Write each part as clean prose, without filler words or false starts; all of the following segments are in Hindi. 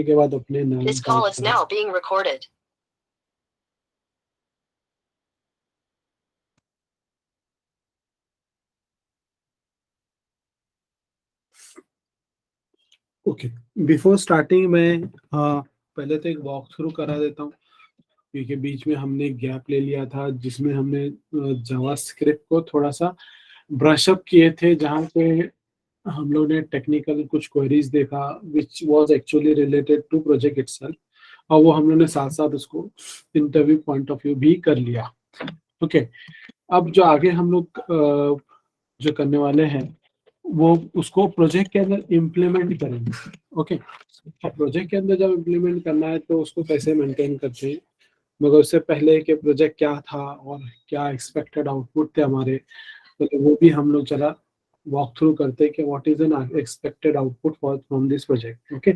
के बाद अपने नाम This call is now being recorded. Okay, before starting मैं पहले तो एक वॉक थ्रू करा देता हूँ, क्योंकि बीच में हमने गैप ले लिया था जिसमें हमने जावास्क्रिप्ट को थोड़ा सा ब्रश अप किए थे, जहाँ पे हम लोग ने टेक्निकल कुछ क्वेरीज देखा which was actually related to project itself, और वो हम लोग ने साथ साथ उसको इंटरव्यू पॉइंट ऑफ व्यू भी कर लिया। ओके, अब जो आगे हम लोग जो करने वाले हैं वो उसको प्रोजेक्ट के अंदर इम्प्लीमेंट करेंगे। ओके, प्रोजेक्ट के अंदर जब इम्प्लीमेंट करना है तो उसको कैसे मेंटेन करते हैं, मगर उससे पहले कि प्रोजेक्ट क्या था और क्या एक्सपेक्टेड आउटपुट थे हमारे, तो वो भी हम लोग चला वॉक थ्रू करते हैं कि what is an expected output for from this project. Okay,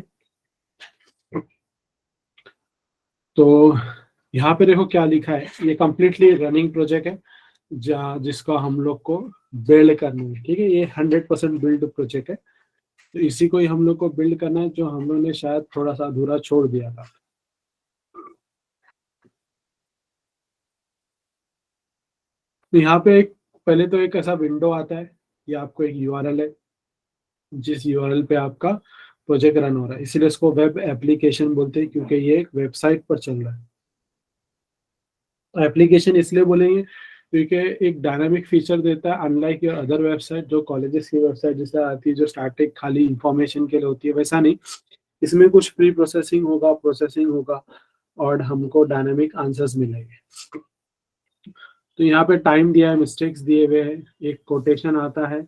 तो यहाँ पे देखो क्या लिखा है, ये कंप्लीटली रनिंग प्रोजेक्ट है जिसका हम लोग को बिल्ड करना है। ठीक है, ये 100% बिल्ड प्रोजेक्ट है, तो इसी को ही हम लोग को बिल्ड करना है, जो हम लोग ने शायद थोड़ा सा अधूरा छोड़ दिया था। तो यहाँ पे एक पहले तो एक ऐसा विंडो आता है, ये आपको एक यूआरएल है, जिस यूआरएल पे आपका प्रोजेक्ट रन हो रहा है, इसीलिए इसको वेब एप्लीकेशन बोलते हैं, क्योंकि ये एक वेबसाइट पर चल रहा है। एप्लीकेशन इसलिए बोलेंगे क्योंकि एक डायनामिक फीचर देता है, अनलाइक योर अदर वेबसाइट, जो कॉलेजेस की वेबसाइट जैसे आती है जो स्टैटिक खाली इंफॉर्मेशन के लिए होती है, वैसा नहीं, इसमें कुछ प्री प्रोसेसिंग होगा और हमको डायनामिक आंसर्स मिलेंगे। तो यहाँ पे टाइम दिया है, मिस्टेक्स दिए हुए हैं, एक कोटेशन आता है,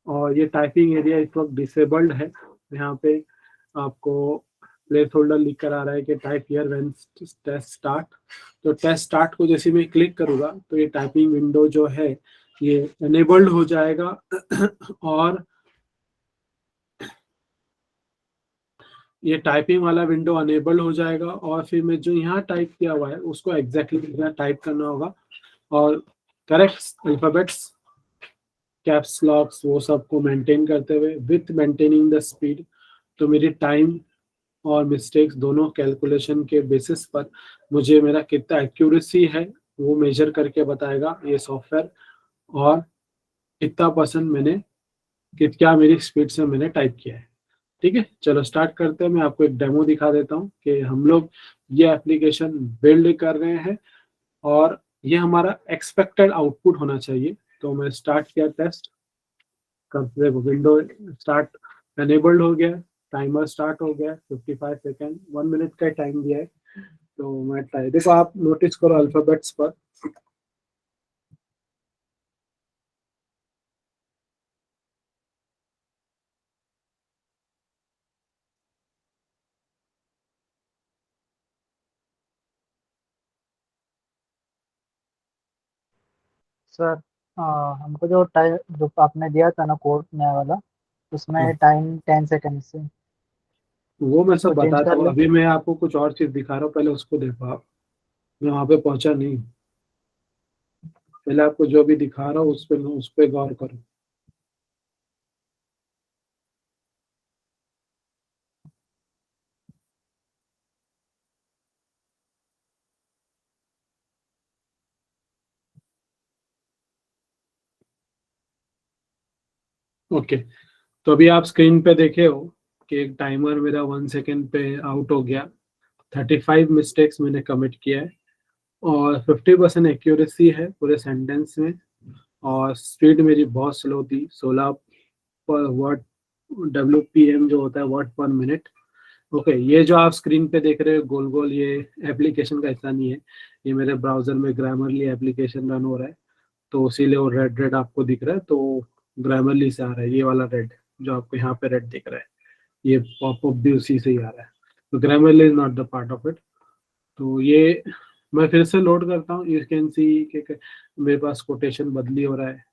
और ये टाइपिंग एरिया इस वक्त डिसेबल्ड है। यहाँ पे आपको प्लेस होल्डर लिख कर आ रहा है कि type here when test start. तो टेस्ट स्टार्ट को जैसे मैं क्लिक करूंगा तो ये टाइपिंग विंडो जो है ये एनेबल्ड हो जाएगा और ये टाइपिंग वाला विंडो अनेबल हो जाएगा, और फिर मैं जो यहाँ टाइप किया हुआ है उसको एग्जैक्टली टाइप करना होगा, और करेक्ट अल्फाबेट्स कैप्स लॉक्स वो सबको मेंटेन करते हुए विथ मेंटेनिंग द स्पीड। तो मेरी टाइम और मिस्टेक्स दोनों कैलकुलेशन के बेसिस पर मुझे मेरा कितना एक्यूरेसी है वो मेजर करके बताएगा ये सॉफ्टवेयर, और कितना परसेंट मैंने क्या मेरी स्पीड से मैंने टाइप किया है। ठीक है, चलो स्टार्ट करते हैं। मैं आपको एक डेमो दिखा देता हूँ कि हम लोग ये एप्लीकेशन बिल्ड कर रहे हैं और ये हमारा एक्सपेक्टेड आउटपुट होना चाहिए। तो मैं स्टार्ट किया टेस्ट, देखो विंडो स्टार्ट एनेबल्ड हो गया, टाइमर स्टार्ट हो गया, 55 सेकेंड 1 मिनट का टाइम दिया है। तो मैं देखो आप नोटिस करो अल्फाबेट्स पर, सर, हमको जो टाइम जो आपने दिया था ना कोड नया वाला, उसमें हाँ, टाइम 10 सेकेंड से वो मैं सब उसको चेंज बताता कर हूँ। ले। अभी मैं आपको कुछ और चीज दिखा रहा हूँ, पहले उसको देखो आप। मैं वहां पे पहुंचा नहीं, पहले आपको जो भी दिखा रहा हूँ उस पर गौर करो। ओके, तो अभी आप स्क्रीन पे देखे हो कि एक टाइमर मेरा 1 सेकेंड पे आउट हो गया, 35 मिस्टेक्स मैंने कमिट किया है, और 50% एक्यूरेसी है पूरे सेंटेंस में, और स्पीड मेरी बहुत स्लो थी, 16 पर वर्ड WPM जो होता है वर्ड पर मिनट। ओके, ये जो आप स्क्रीन पे देख रहे हो गोल गोल, ये एप्लीकेशन का हिस्सा नहीं है, ये मेरे ब्राउजर में ग्रामरली एप्लीकेशन रन हो रहा है, तो इसीलिए वो रेड रेड आपको दिख रहा है। तो ग्रामरली से आ रहा है ये वाला रेड, जो आपको यहाँ पे रेड दिख रहा है, ये पॉपअप भी उसी से ही आ रहा है। तो Grammarly is not the part of it. तो ये मैं फिर से लोड करता हूँ, यू कैन सी कि मेरे पास कोटेशन बदली हो रहा है,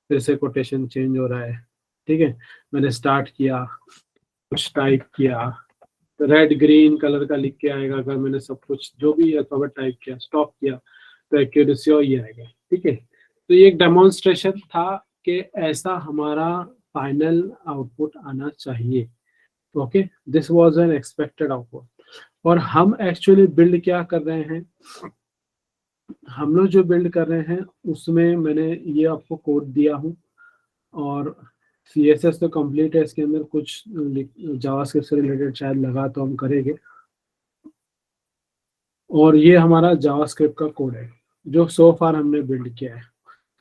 फिर से कोटेशन चेंज हो रहा है। ठीक है, मैंने स्टार्ट किया, कुछ टाइप किया, रेड ग्रीन कलर का लिख के आएगा, अगर मैंने सब कुछ जो भी अल्फाबेट टाइप किया स्टॉप किया तो एक्यूरेसी और ये आएगा। ठीक है, तो ये एक डेमोन्स्ट्रेशन था कि ऐसा हमारा फाइनल आउटपुट आना चाहिए। Okay, this was an expected output. और हम एक्चुअली बिल्ड क्या कर रहे हैं, हम लोग जो बिल्ड कर रहे हैं उसमें मैंने ये आपको कोड दिया हूँ, और CSS तो कंप्लीट है, इसके अंदर कुछ जावास्क्रिप्ट से रिलेटेड शायद लगा तो हम करेंगे। और ये हमारा जावास्क्रिप्ट का कोड है जो सो फार हमने बिल्ड किया है।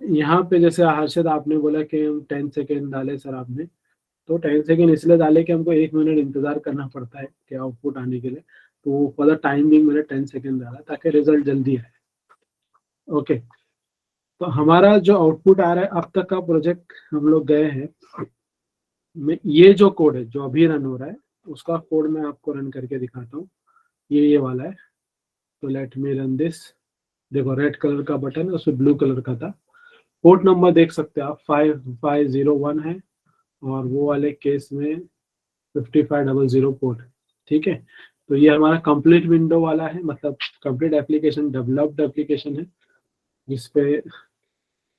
यहाँ पे जैसे हर्षद आपने बोला कि हम 10 सेकेंड डाले सर आपने, तो 10 सेकेंड इसलिए डाले कि हमको 1 मिनट इंतजार करना पड़ता है कि आउटपुट आने के लिए, तो फॉर द टाइमिंग मैंने 10 सेकेंड डाला ताकि रिजल्ट जल्दी आए। ओके, तो हमारा जो आउटपुट आ रहा है, अब तक का प्रोजेक्ट हम लोग गए हैं, ये जो कोड है जो अभी रन हो रहा है उसका कोड मैं आपको रन करके दिखाता हूँ। ये वाला है, तो लेट मी रन दिस। देखो रेड कलर का बटन है, उसमें ब्लू कलर का था। पोर्ट नंबर देख सकते हैं आप 5501 है, और वो वाले केस में 5500 पोर्ट है। ठीक है, तो ये हमारा कंप्लीट विंडो वाला है, मतलब कंप्लीट एप्लीकेशन, डेवलप्ड एप्लीकेशन है, जिसपे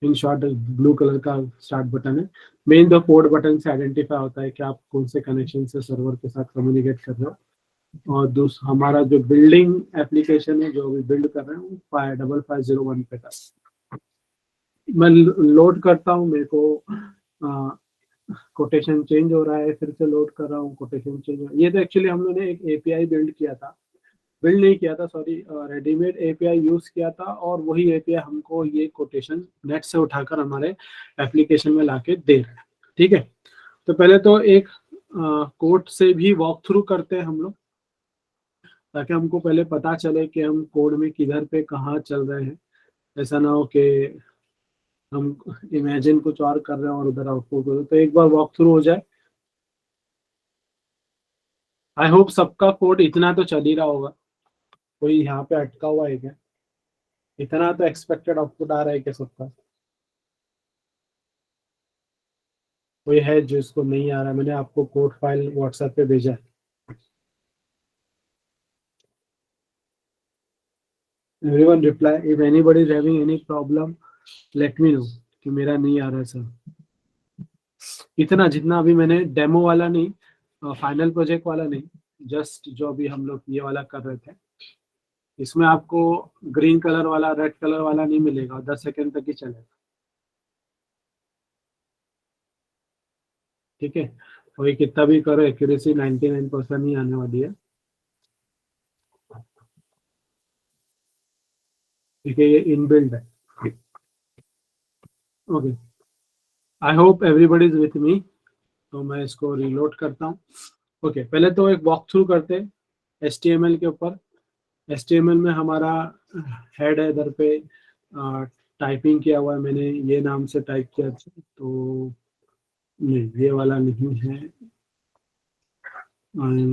इन शॉर्ट ब्लू कलर का स्टार्ट बटन है। मेन द पोर्ट बटन से आइडेंटिफाई होता है कि आप कौन से कनेक्शन से सर्वर के साथ कम्युनिकेट कर रहे हो। और हमारा जो बिल्डिंग एप्लीकेशन है जो अभी बिल्ड कर रहे हैं वो 5501 पे था। मैं लोड करता हूँ, मेरे को कोटेशन चेंज हो रहा है, फिर से लोड कर रहा हूँ, कोटेशन चेंज हो रहा है। ये तो एक्चुअली हम लोगों ने एक API बिल्ड किया था, बिल्ड नहीं किया था सॉरी, रेडीमेड API यूज किया था, और वही API हमको ये कोटेशन नेट से उठाकर हमारे एप्लीकेशन में लाके दे रहा है। ठीक है, तो पहले तो एक कोड से भी वॉक थ्रू करते हैं हम लोग, ताकि हमको पहले पता चले कि हम कोड में किधर पे कहाँ चल रहे हैं। ऐसा ना हो कि हम इमेजिन कुछ और कर रहे हैं और उधर आउटपुट हो, तो एक बार वॉक थ्रू हो जाए। आई होप सबका कोड इतना तो चल ही रहा होगा, कोई यहाँ पे अटका हुआ है क्या? इतना तो एक्सपेक्टेड आउटपुट आ रहा है क्या सबका? कोई है जो इसको नहीं आ रहा? मैंने आपको कोड फाइल व्हाट्सएप पे भेजा है। Everyone reply, if anybody is having any problem let me know कि मेरा नहीं आ रहा है सर। इतना जितना अभी मैंने डेमो वाला नहीं, फाइनल प्रोजेक्ट वाला नहीं, जस्ट जो अभी हम लोग ये वाला कर रहे थे, इसमें आपको ग्रीन कलर वाला रेड कलर वाला नहीं मिलेगा, 10 सेकेंड तक ही चलेगा। ठीक है, और ये कितना भी करो एक्यूरेसी 99% ही आने वाली है। ठीक है, ये इनबिल्ड है। Okay, I hope everybody is with me. तो मैं इसको रीलोड करता हूँ। ओके, पहले तो एक वॉक थ्रू करते हैं HTML के ऊपर। HTML में हमारा हेड है, इधर पे टाइपिंग किया हुआ है, मैंने ये नाम से टाइप किया, तो नहीं ये वाला नहीं है। हाँ ये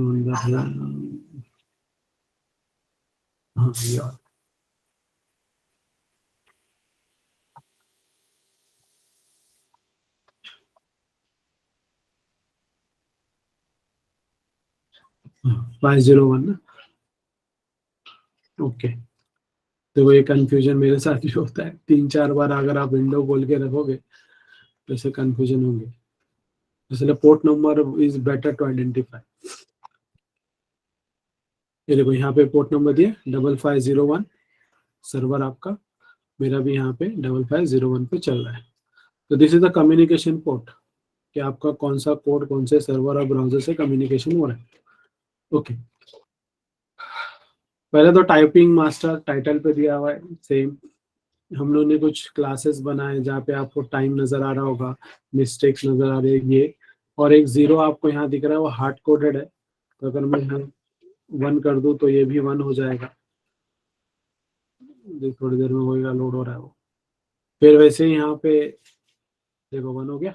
वाला। 501 ना। ओके, तो ये कंफ्यूजन मेरे साथ भी होता है, 3-4 बार अगर आप विंडो खोल के रखोगे तो ऐसे कंफ्यूजन होंगे, इसलिए port number is better to identify. ये देखो यहाँ पे पोर्ट नंबर दिया 5501, सर्वर आपका, मेरा भी यहाँ पे 5501 पे चल रहा है। तो this is the communication port, कि आपका कौन सा कोड कौन से सर्वर और ब्राउजर से कम्युनिकेशन हो रहा है। ओके, पहले तो टाइपिंग मास्टर टाइटल पे दिया हुआ है सेम। हम लोग ने कुछ क्लासेस बनाए जहाँ पे आपको टाइम नजर आ रहा होगा, मिस्टेक्स नजर आ रही है ये, और एक 0 आपको यहाँ दिख रहा है वो हार्ड कोडेड है, तो अगर मैं यहाँ 1 कर दूं तो ये भी 1 हो जाएगा। थोड़ी देर में होएगा, लोड हो रहा है वो। फिर वैसे ही यहाँ पे देखो 1 हो गया।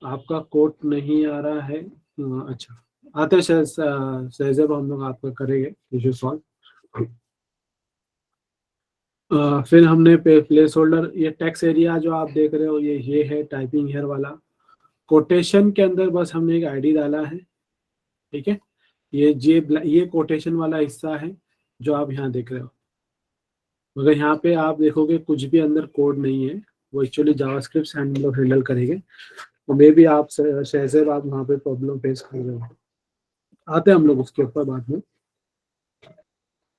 आपका कोड नहीं आ रहा है, अच्छा आते सहजब हम लोग आपका करेंगे इशू सॉल्व। फिर हमने प्लेस होल्डर, ये टेक्स्ट एरिया जो आप देख रहे हो ये है टाइपिंग हेयर वाला। कोटेशन के अंदर बस हमने एक आईडी डाला है। ठीक है, ये कोटेशन वाला हिस्सा है जो आप यहाँ देख रहे हो, मगर यहाँ पे आप देखोगे कुछ भी अंदर कोड नहीं है, वो एक्चुअली जावास्क्रिप्ट से हम लोग हैंडल करेंगे। तो मे भी आप शहजेब आप वहाँ पे प्रॉब्लम फेस कर रहे हो, आते हैं हम लोग उसके ऊपर बाद में।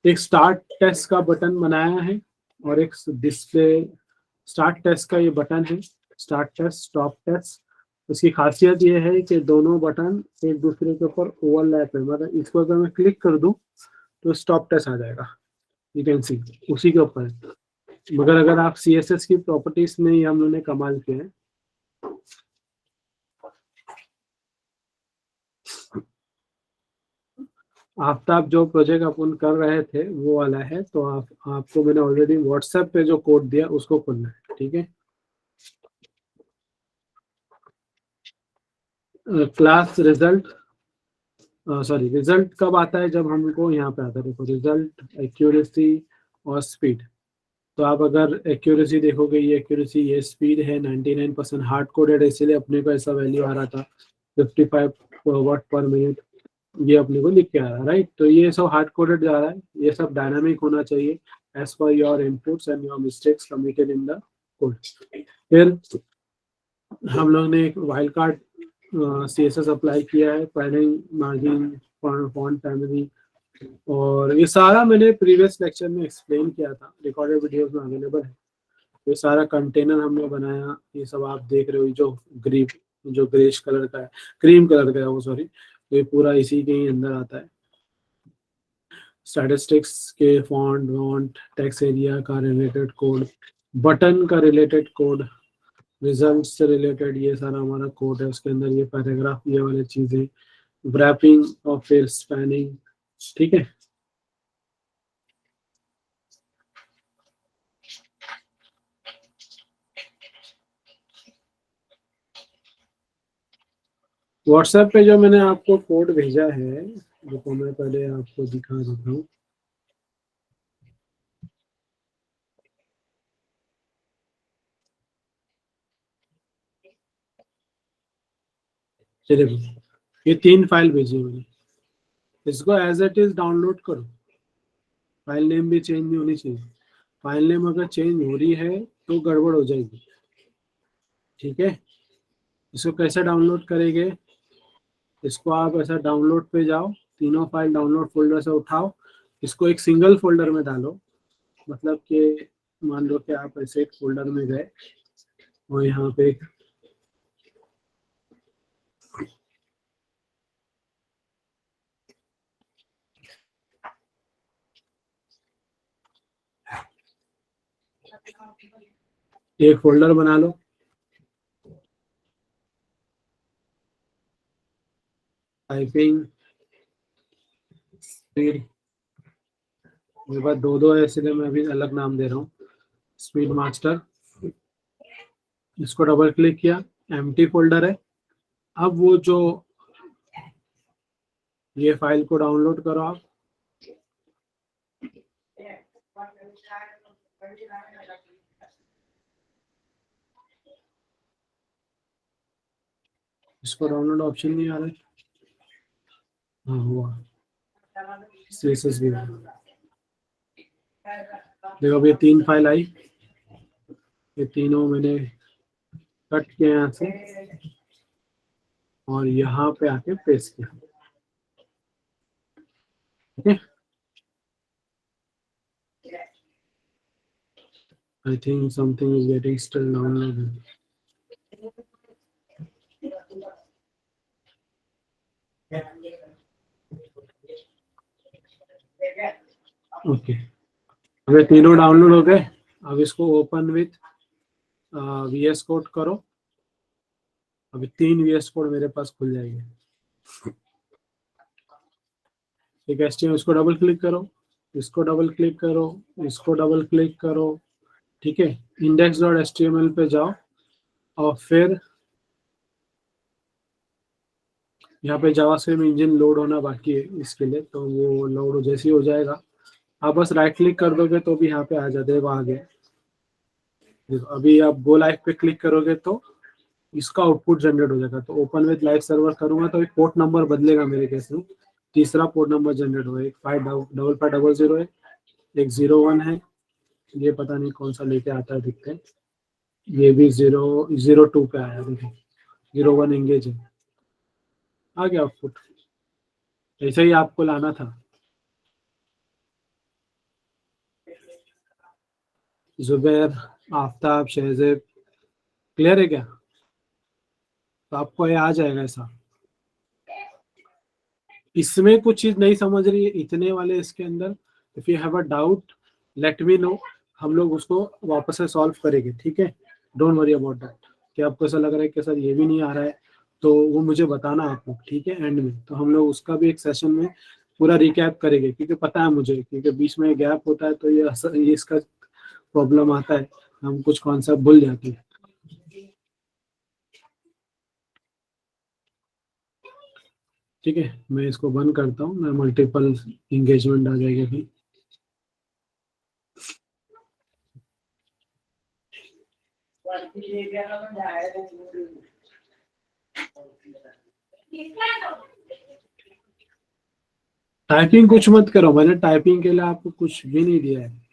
एक स्टार्ट टेस्ट का बटन बनाया है और एक डिस्प्ले स्टार्ट टेस्ट का ये बटन है, स्टार्ट टेस्ट स्टॉप टेस्ट। इसकी खासियत ये है कि दोनों बटन एक दूसरे के ऊपर ओवरलैप है, मतलब इसको अगर मैं क्लिक कर दूं तो स्टॉप टेस्ट आ जाएगा, यू कैन सी उसी के ऊपर है। मगर अगर आप CSS की प्रॉपर्टीज में ये हम लोगों ने कमाल किया है। आफ्ताब जो प्रोजेक्ट अपन कर रहे थे वो वाला है, तो आपको मैंने ऑलरेडी व्हाट्सएप पे जो कोड दिया उसको खोलना है, ठीक है। क्लास रिजल्ट, सॉरी रिजल्ट कब आता है, जब हमको यहाँ पे आता है, देखो रिजल्ट, एक्यूरेसी और स्पीड। तो आप अगर एक्यूरेसी देखोगे, ये एक्यूरेसी, ये स्पीड है 99% हार्ड कोडेड है, इसलिए अपने को ऐसा वैल्यू आ रहा था 55 वाट पर मिनट, ये अपने को लिख के आ रहा है, राइट। तो ये सब हार्ड कोडेड जा रहा है, ये सब डायनामिक होना चाहिए as per your inputs and your mistakes committed in the code. फिर हम लोग ने एक वाइल्ड कार्ड CSS अप्लाई किया है, पैडिंग, मार्जिन, फॉन्ट फैमिली, और ये सारा मैंने प्रीवियस लेक्चर में एक्सप्लेन किया था, रिकॉर्डेड वीडियोस में अवेलेबल है। ये सारा कंटेनर हमने बनाया, ये सब आप देख रहे हो, जो ग्रेश कलर का है, क्रीम कलर का है वो, सॉरी, तो ये पूरा इसी के ही अंदर आता है। स्टैटिस्टिक्स के फॉन्ट, टेक्स्ट एरिया का रिलेटेड कोड, बटन का रिलेटेड कोड, रिजल्ट से रिलेटेड ये सारा हमारा कोड है। उसके अंदर ये पैराग्राफ, ये वाली चीजें, रैपिंग और फिर स्पैनिंग, ठीक है। व्हाट्सएप पे जो मैंने आपको कोड भेजा है, जो मैं पहले आपको दिखा देता हूँ। चलिए, ये 3 फाइल भेजी है मैंने, इसको एज इट इज डाउनलोड करो। फाइल नेम भी चेंज नहीं होनी चाहिए, फाइल नेम अगर चेंज हो रही है तो गड़बड़ हो जाएगी, ठीक है। इसको कैसे डाउनलोड करेंगे, इसको आप ऐसा डाउनलोड पे जाओ, तीनों फाइल डाउनलोड फोल्डर से उठाओ, इसको एक सिंगल फोल्डर में डालो। मतलब कि मान लो कि आप ऐसे एक फोल्डर में गए और यहाँ पे एक फोल्डर बना लो, टाइपिंग स्पीड, मेरे पास दो है इसलिए मैं अभी अलग नाम दे रहा हूँ, स्पीड मास्टर। इसको डबल क्लिक किया, एम्प्टी फोल्डर है। अब वो जो ये फाइल को डाउनलोड करो आप, इसको डाउनलोड ऑप्शन नहीं आ रहा है, हाँ हुआ, CSS भी देखो, अब ये 3 फाइल आई, ये तीनों मैंने कट किया यहाँ से और यहाँ पे आके पेस्ट किया, ठीक है। I think something is getting still downloaded. Okay, अब ये तीनों डाउनलोड हो गए। अब इसको ओपन विथ VS कोड करो। अभी 3 VS कोड मेरे पास खुल जाएंगे, ठीक है। इसको डबल क्लिक करो, इसको डबल क्लिक करो, इसको डबल क्लिक करो, ठीक है। index.html पे जाओ और फिर यहाँ पे जावास्क्रिप्ट इंजन लोड होना बाकी है इसके लिए, तो वो लोड जैसे ही हो जाएगा आप बस राइट क्लिक कर दोगे तो भी यहाँ पे आ जाते हैं आगे। देखो अभी आप गो लाइव पे क्लिक करोगे तो इसका आउटपुट जनरेट हो जाएगा। तो ओपन विद लाइव सर्वर करूंगा तो एक पोर्ट नंबर बदलेगा मेरे केस में, तीसरा पोर्ट नंबर जनरेट होगा, एक 5500 है, एक 01 है, ये पता नहीं कौन सा लेके आता है, दिखते हैं। ये भी 002 पे आया, देखिए 01 एंगेज है, आ गया आउटपुट। ऐसे ही आपको लाना था। जुबैर, आफ्ताब, शहजेब, क्लियर है क्या? तो आपको ये आ जाएगा ऐसा। इसमें कुछ चीज नहीं समझ रही है इतने वाले इसके अंदर, if you have a doubt let me know, हम लोग उसको वापस से सॉल्व करेंगे, ठीक है? Don't worry about that. कि आपको ऐसा लग रहा है कि सर ये भी नहीं आ रहा है, तो वो मुझे बताना आप लोग, ठीक है? एंड में तो हम लोग उसका भी एक सेशन में पूरा रिकैप करेंगे, क्योंकि पता है मुझे, क्योंकि बीच में गैप होता है तो ये इसका प्रॉब्लम आता है, हम कुछ कॉन्सेप्ट भूल जाते हैं। ठीक है, मैं इसको बंद करता हूँ, मैं मल्टीपल इंगेजमेंट आ जाएगी फिर। टाइपिंग कुछ मत करो, मैंने टाइपिंग के लिए आपको कुछ भी नहीं दिया है।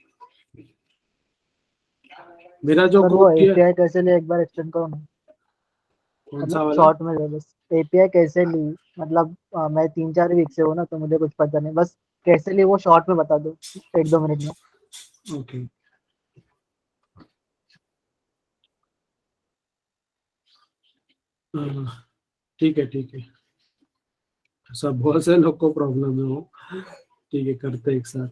मेरा जो सर वो कोड किया, एपीआई कैसे ली एक बार एक्सप्लेन करो ना, कौन सा मतलब वाला? शॉर्ट में दे बस। एपीआई कैसे ली, मतलब मैं 3-4 वीक से हूँ ना, तो मुझे कुछ पता नहीं, बस कैसे ली वो शॉर्ट में बता दो 1-2 मिनट में। ओके, ठीक है ठीक है, सब बहुत से लोग को प्रॉब्लम है वो, ठीक है करते हैं एक साथ।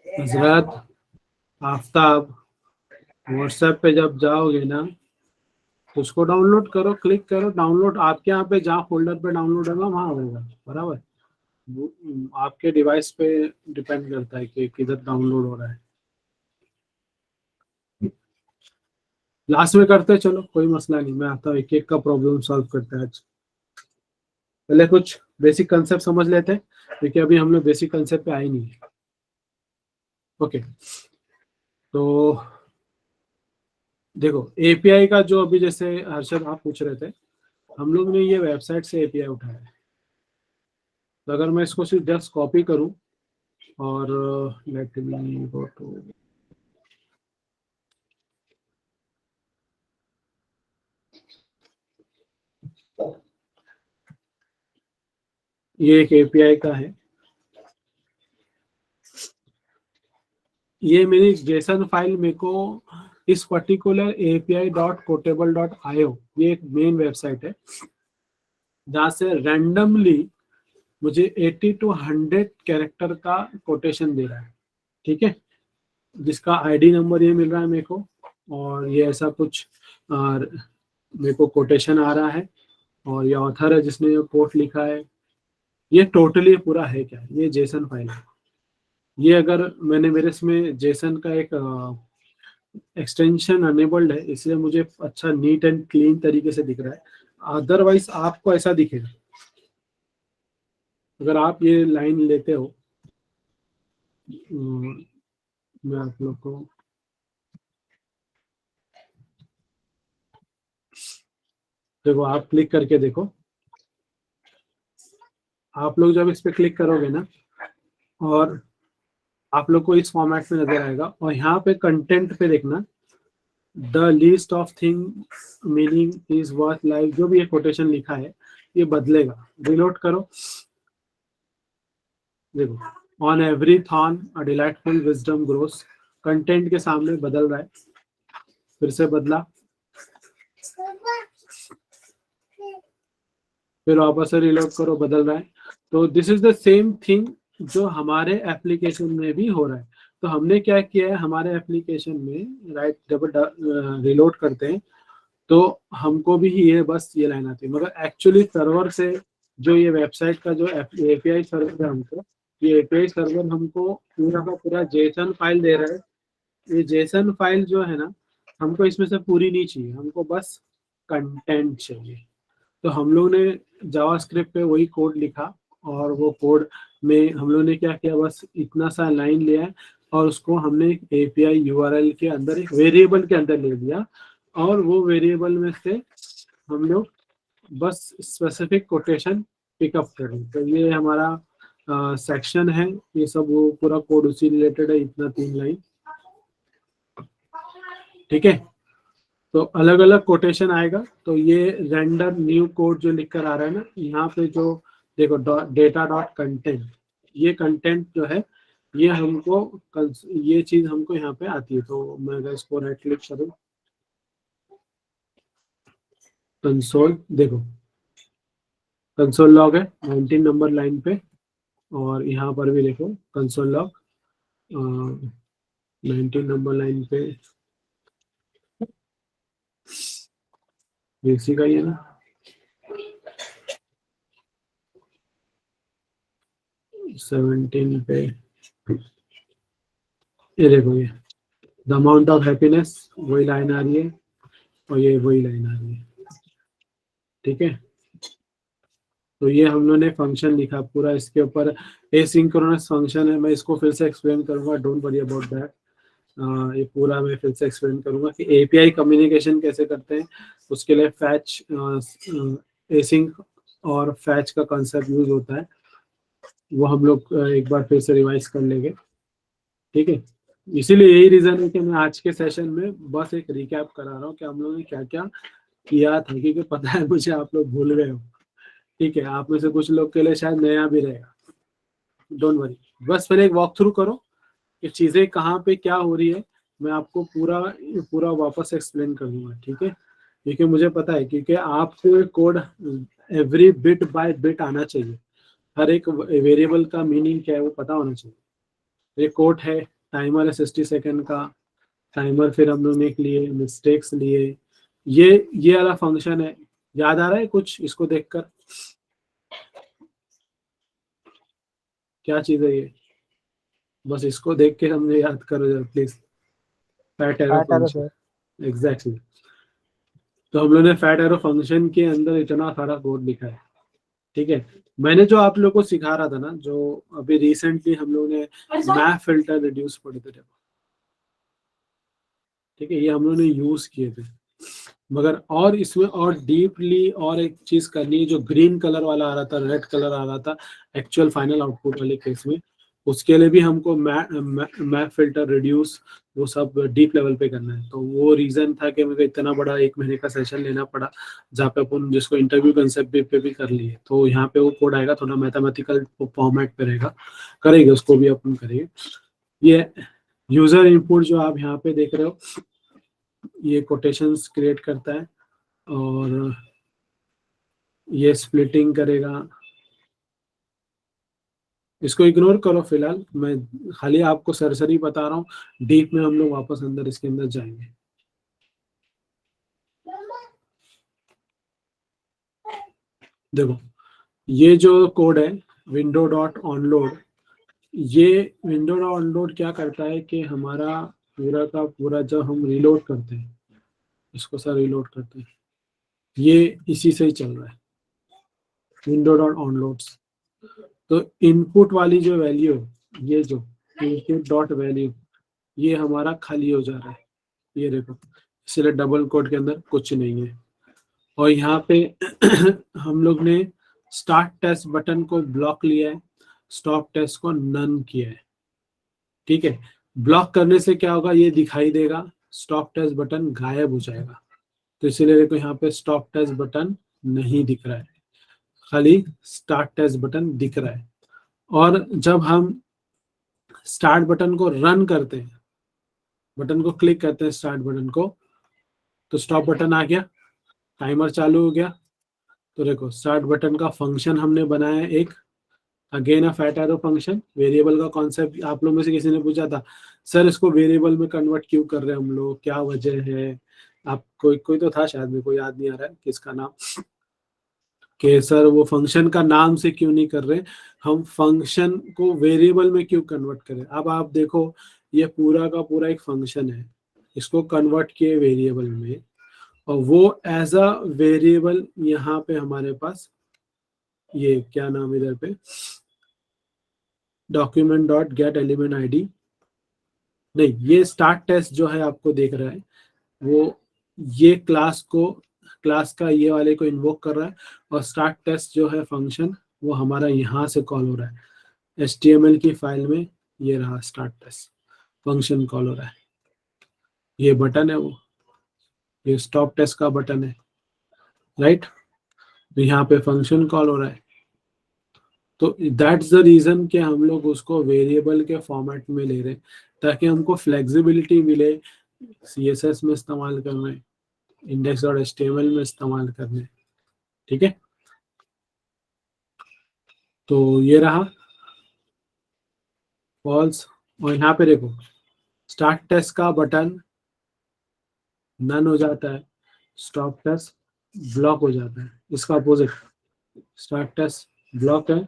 हजरत, आफ्ताब, व्हाट्सएप पे जब जाओगे ना तो उसको डाउनलोड करो, क्लिक करो डाउनलोड, आपके यहाँ पे जहाँ फोल्डर पे डाउनलोड होगा वहाँ होगा, बराबर? आपके डिवाइस पे डिपेंड करता है कि किधर डाउनलोड हो रहा है। लास्ट में करते हैं, चलो कोई मसला नहीं, मैं आता हूँ, एक एक का प्रॉब्लम सॉल्व करते हैं आज। पहले कुछ बेसिक कंसेप्ट समझ लेते हैं, क्योंकि अभी हम लोग बेसिक कंसेप्ट पे आए नहीं है। ओके, तो देखो एपीआई का जो अभी जैसे हर्षद आप पूछ रहे थे, हम लोग ने ये वेबसाइट से एपीआई उठाया है। तो अगर मैं इसको सिर्फ जस्ट कॉपी करूं और लेट मी गो टू, ये एक एपीआई का है, ये मेरी जेसन फाइल मेरे को इस पर्टिकुलर api.quotable.io, ये एक मेन वेबसाइट है जहाँ से रैंडमली मुझे 80 to 100 कैरेक्टर का कोटेशन दे रहा है, ठीक है? जिसका आईडी नंबर ये मिल रहा है मेरे को, और ये ऐसा कुछ मेरे को कोटेशन आ रहा है, और ये ऑथर है जिसने ये कोट लिखा है। ये टोटली पूरा है क्या, ये जेसन फाइल है। ये अगर मैंने मेरे इसमें जेसन का एक एक्सटेंशन अनेबल्ड है, इसलिए मुझे अच्छा नीट एंड क्लीन तरीके से दिख रहा है, अदरवाइज आपको ऐसा दिखेगा। अगर आप ये लाइन लेते हो, मैं आप लोग को, देखो आप क्लिक करके देखो, आप लोग जब इस पे क्लिक करोगे ना, और आप लोग को इस फॉर्मेट में नजर आएगा, और यहाँ पे कंटेंट पे देखना, the least of thing meaning is worth life, जो भी ये कोटेशन लिखा है ये बदलेगा। रिलोड करो, देखो, on every thorn a delightful wisdom grows, content के सामने बदल रहा है, फिर से बदला, फिर वापस से रिलोड करो, बदल रहा है। तो this is the same thing जो हमारे एप्लीकेशन में भी हो रहा है। तो हमने क्या किया है हमारे एप्लीकेशन में, राइट, जब रिलोड करते हैं तो हमको भी ये बस ये लाइन आती है, मगर एक्चुअली सर्वर से जो ये वेबसाइट का जो एपीआई सर्वर है हमको, ये एपीआई सर्वर हमको पूरा का पूरा जेसन फाइल दे रहा है। ये जेसन फाइल जो है ना, हमको इसमें से पूरी नहीं चाहिए, हमको बस कंटेंट चाहिए। तो हम लोग ने जावास्क्रिप्ट पे वही कोड लिखा, और वो कोड में हम लोग ने क्या किया, बस इतना सा लाइन लिया है, और उसको हमने एक API URL के अंदर एक वेरिएबल के अंदर ले लिया, और वो वेरिएबल में से हम लोग बस स्पेसिफिक कोटेशन पिकअप करें। तो ये हमारा सेक्शन है, ये सब वो पूरा कोड उसी रिलेटेड है, इतना 3 लाइन। ठीक है, तो अलग अलग कोटेशन आएगा। तो ये रेंडर न्यू कोड जो लिख कर आ रहा है ना, यहाँ पे जो देखो डेटा डॉट कंटेंट, ये कंटेंट जो है ये हमको ये चीज हमको यहाँ पे आती है। तो मैं अगर इसको राइट क्लिक करूँ, कंसोल, देखो कंसोल लॉग है 19 नंबर लाइन पे, और यहाँ पर भी देखो कंसोल लॉग 19 नंबर लाइन पे, इसी का ही है ना, 17 पे, ये देखो ये द अमाउंट ऑफ हैप्पीनेस, वही लाइन आ रही है, और ये वही लाइन आ रही है। ठीक है, तो ये हम लोगों ने फंक्शन लिखा पूरा, इसके ऊपर एसिंक्रोनस फंक्शन है। मैं इसको फिर से एक्सप्लेन करूंगा, डोंट वरी अबाउट दैट। ये पूरा मैं फिर से एक्सप्लेन करूंगा कि API कम्युनिकेशन कैसे करते हैं। उसके लिए फैच, एसिंक और फैच का कॉन्सेप्ट यूज होता है, वो हम लोग एक बार फिर से रिवाइज कर लेंगे। ठीक है, इसीलिए यही रीजन है कि मैं आज के सेशन में बस एक रिकैप करा रहा हूँ कि हम लोगों ने क्या क्या किया था, क्योंकि पता है मुझे आप लोग भूल गए हो। ठीक है, आप में से कुछ लोग के लिए शायद नया भी रहेगा, डोंट वरी। बस पहले एक वॉक थ्रू करो कि चीजें कहाँ पे क्या हो रही है, मैं आपको पूरा पूरा वापस एक्सप्लेन कर दूंगा। ठीक है, क्योंकि मुझे पता है, क्योंकि आपको code every bit by bit आना चाहिए, हर एक वेरिएबल का मीनिंग क्या है वो पता होना चाहिए। ये कोड है, टाइमर है 60 सेकेंड का टाइमर, फिर हम लोग ने लिए मिस्टेक्स लिए, ये वाला फंक्शन है। याद आ रहा है कुछ इसको देखकर, क्या चीज है ये? बस इसको देख के हमने याद करो जरा प्लीज, फैट एरो आता था सर। Function, exactly. तो हम लोग ने फैट एरो फंक्शन के अंदर इतना सारा कोड लिखा है। ठीक है, मैंने जो आप लोग को सिखा रहा था ना, जो अभी रिसेंटली हम लोग ने मैप फिल्टर रिड्यूस पढ़े थे, ठीक है, ये हम लोग ने यूज किए थे। मगर और इसमें और डीपली और एक चीज करनी है, जो ग्रीन कलर वाला आ रहा था, रेड कलर आ रहा था एक्चुअल फाइनल आउटपुट वाले केस में, उसके लिए भी हमको मैप फिल्टर रिड्यूस वो सब डीप लेवल पे करना है। तो वो रीजन था कि मुझे इतना बड़ा 1 महीने का सेशन लेना पड़ा, जहाँ पे अपन जिसको इंटरव्यू कंसेप्ट पे भी कर लिए। तो यहाँ पे वो कोड आएगा, थोड़ा मैथमेटिकल फॉर्मेट पे रहेगा, करेंगे उसको भी अपन करेंगे। ये यूजर इनपुट जो आप यहाँ पे देख रहे हो, ये कोटेशंस क्रिएट करता है, और ये स्प्लिटिंग करेगा। इसको इग्नोर करो फिलहाल, मैं खाली आपको सरसरी बता रहा हूँ, डीप में हम लोग वापस अंदर इसके अंदर जाएंगे। देखो ये जो कोड है विंडो डॉट ऑनलोड, ये विंडो डॉट ऑनलोड क्या करता है कि हमारा पूरा का पूरा जब हम रिलोड करते हैं, इसको सर रिलोड करते हैं, ये इसी से ही चल रहा है, विंडो डॉट ऑनलोड्स। तो इनपुट वाली जो वैल्यू है, ये जो इनपुट डॉट वैल्यू, ये हमारा खाली हो जा रहा है, ये देखो, इसलिए डबल कोड के अंदर कुछ नहीं है। और यहाँ पे हम लोग ने स्टार्ट टेस्ट बटन को ब्लॉक लिया है, स्टॉप टेस्ट को नन किया है। ठीक है, ब्लॉक करने से क्या होगा, ये दिखाई देगा, स्टॉप टेस्ट बटन गायब हो जाएगा। तो इसीलिए देखो यहाँ पे स्टॉप टेस्ट बटन नहीं दिख रहा है, खाली स्टार्ट टेस्ट बटन दिख रहा है। और जब हम स्टार्ट बटन को रन करते हैं, बटन को क्लिक करते हैं स्टार्ट बटन को, तो स्टॉप बटन आ गया, टाइमर चालू हो गया। तो देखो स्टार्ट बटन का फंक्शन हमने बनाया एक, again a fat arrow function. Variable का कॉन्सेप्ट आप लोग में से किसी ने पूछा था, सर इसको वेरिएबल में कन्वर्ट क्यों कर रहे हैं हम लोग, क्या वजह है? आप कोई तो था शायद, मेरे को याद नहीं आ रहा है किसका नाम, कि सर वो फंक्शन का नाम से क्यों नहीं कर रहे, हम फंक्शन को वेरिएबल में क्यों कन्वर्ट करें। अब आप देखो ये पूरा का पूरा एक फंक्शन है, इसको कन्वर्ट किए वेरिएबल में, और वो एज अ वेरिएबल यहाँ पे हमारे पास ये क्या नाम इधर पे, document dot get element ID, नहीं, ये स्टार्ट टेस्ट जो है आपको देख रहा है वो ये क्लास का ये वाले को इन्वोक कर रहा है, और स्टार्ट टेस्ट जो है फंक्शन वो हमारा यहाँ से कॉल हो रहा है HTML की फाइल में। ये रहा स्टार्ट टेस्ट फंक्शन कॉल हो रहा है, ये बटन है वो, ये स्टॉप टेस्ट का बटन है, राइट। तो यहाँ पे फंक्शन कॉल हो रहा है। तो दैट्स द रीजन कि हम लोग उसको वेरिएबल के फॉर्मेट में ले रहे हैं, ताकि हमको फ्लेक्सिबिलिटी मिले CSS में इस्तेमाल करने, इंडेक्स डॉट HTML में इस्तेमाल करने। ठीक है, तो ये रहा फॉल्स। और यहाँ पे देखो स्टार्ट टेस्ट का बटन नन हो जाता है, स्टॉप टेस्ट ब्लॉक हो जाता है, इसका अपोजिट। स्टार्ट टेस्ट ब्लॉक है,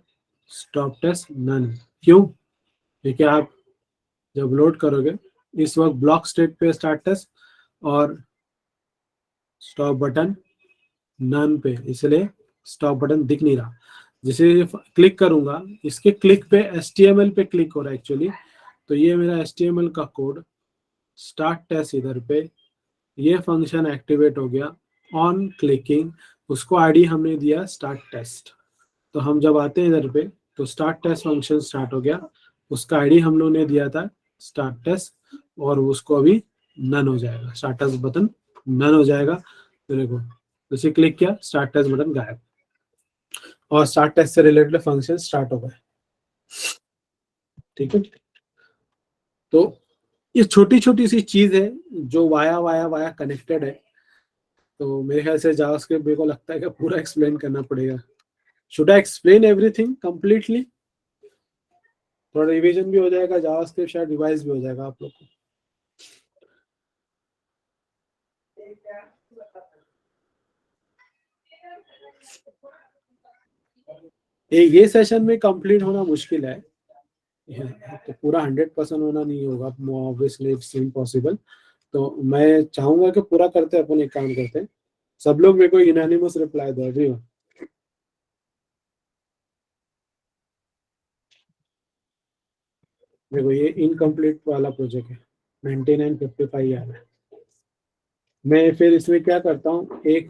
स्टॉप टेस्ट नन। क्यों? क्योंकि आप जब लोड करोगे इस वक्त ब्लॉक स्टेट पे स्टार्ट टेस्ट और स्टॉप बटन नन पे, इसलिए स्टॉप बटन दिख नहीं रहा। जैसे क्लिक करूंगा, इसके क्लिक पे HTML पे क्लिक हो रहा है एक्चुअली। तो ये मेरा HTML का कोड, स्टार्ट टेस्ट इधर पे, ये फंक्शन एक्टिवेट हो गया ऑन क्लिकिंग, उसको आईडी हमने दिया स्टार्ट टेस्ट। तो हम जब आते हैं इधर पे तो स्टार्ट टेस्ट फंक्शन स्टार्ट हो गया, उसका आईडी हम लोग ने दिया था स्टार्ट टेस्ट, और उसको अभी नन हो जाएगा, स्टार्ट टेस्ट बटन नन हो जाएगा। तो देखो जैसे क्लिक किया स्टार्ट टेस्ट बटन गायब, और स्टार्ट टेस्ट से रिलेटेड फंक्शन स्टार्ट हो गए। ठीक है, तो ये छोटी छोटी सी चीज है जो वाया वाया वाया कनेक्टेड है। तो मेरे ख्याल से जावास्क्रिप्ट मेरे को लगता है कि पूरा एक्सप्लेन करना पड़ेगा। Should I explain everything completely? थोड़ा रिवीजन भी हो जाएगा, जावास्क्रिप्ट शायद रिवाइज भी हो जाएगा आप लोग को। ये सेशन में कंप्लीट होना मुश्किल है, तो पूरा 100% होना नहीं होगा, ऑब्वियसली इट्स इम्पॉसिबल। तो मैं चाहूंगा कि पूरा करते हैं, अपन एक काम करते हैं, सब लोग मेरे को यूनानिमस रिप्लाई दो एवरीवन। देखो ये इनकम्प्लीट वाला प्रोजेक्ट है, 9955 आ रहा है। मैं फिर इसमें क्या करता हूँ, एक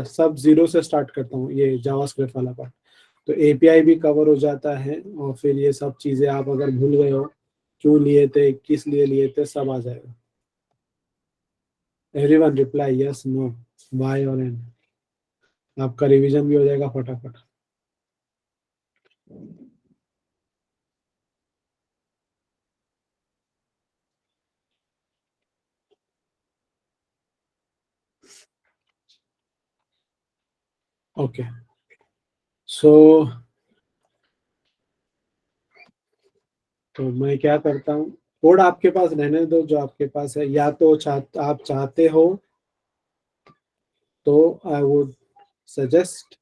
सब जीरो से स्टार्ट करता हूँ ये जावास्क्रिप्ट वाला पार्ट, तो API भी कवर हो जाता है, और फिर ये सब चीजें आप अगर भूल गए हो क्यों लिए थे, किस लिए लिए थे, सब आ जाएगा। Everyone reply yes, no, Y और एन। आपका रिवीजन भी हो जाएगा फटाफट। ओके, सो तो मैं क्या करता हूँ, कोड आपके पास रहने दो जो आपके पास है, या तो आप चाहते हो तो आई वुड सजेस्ट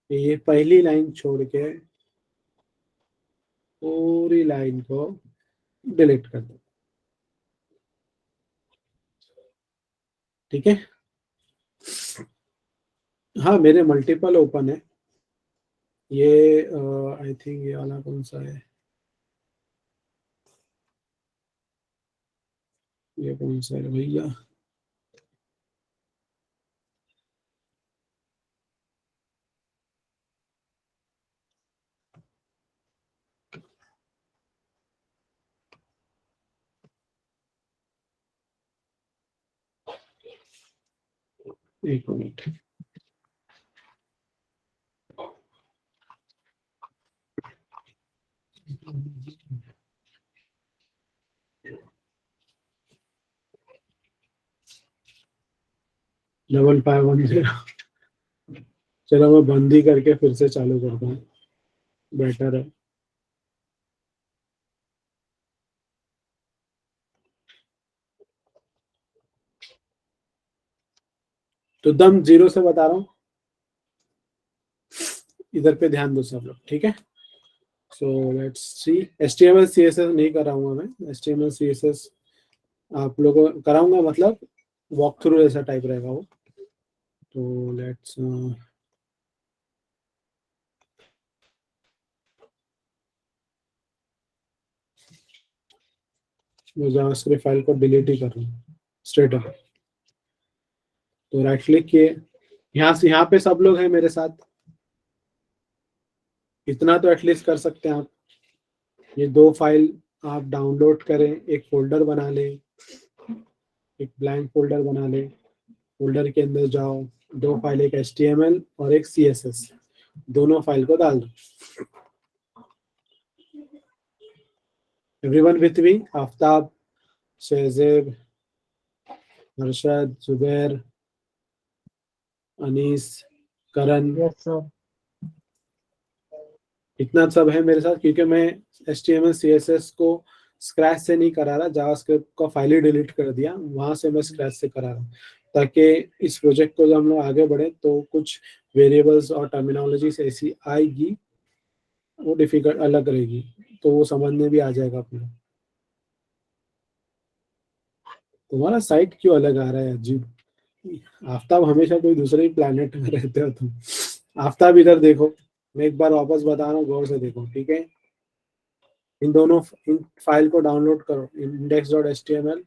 ये पहली लाइन छोड़ के पूरी लाइन को डिलीट कर दो। ठीक है, हाँ मेरे मल्टीपल ओपन है। ये आई थिंक ये वाला कौन सा है, ये कौन सा है भैया, एक मिनट। डबल 510, चलो मैं बंद ही करके फिर से चालू करता हूँ, बेटर है। तो दम जीरो से बता रहा हूँ, इधर पे ध्यान दो सब लोग। ठीक है, so let's see. HTML CSS नहीं कराऊंगा मैं, HTML CSS आप लोगों को कराऊंगा, मतलब वॉक थ्रू ऐसा टाइप रहेगा वो। तो लेट्स मैं जावास्क्रिप्ट फाइल को डिलीट ही कर रहा हूँ स्ट्रेट अप। तो राइट क्लिक किए, यहाँ से यहाँ पे सब लोग हैं मेरे साथ, इतना तो एटलीस्ट कर सकते हैं आप। ये दो फाइल आप डाउनलोड करें, एक फोल्डर बना लें, एक ब्लैंक फोल्डर बना लें, फोल्डर के अंदर जाओ, दो फाइल, एक HTML और एक CSS, दोनों फाइल को डाल दो। Everyone with me? Aftab, Shahzeb, Arshad, Zubair, Anees, Karan, yes sir. इतना सब है मेरे साथ, क्योंकि मैं HTML CSS को स्क्रैच से नहीं करा रहा, जावास्क्रिप्ट का फाइल ही डिलीट कर दिया, वहां से मैं स्क्रैच से करा रहा हूँ, ताकि इस प्रोजेक्ट को जब हम लोग आगे बढ़े तो कुछ वेरिएबल्स और टर्मिनोलॉजी ऐसी आएगी, वो डिफिकल्ट अलग रहेगी, तो वो समझने भी आ जाएगा अपना। तुम्हारा साइट क्यों अलग आ रहा है अजीब? आफ्ताब, हमेशा कोई दूसरे ही प्लेनेट में रहते हो तुम। आफ्ताब इधर देखो, मैं एक बार वापस बता रहा हूँ, गौर से देखो, ठीक है? इन दोनों इन फाइल को डाउनलोड करो, index.html,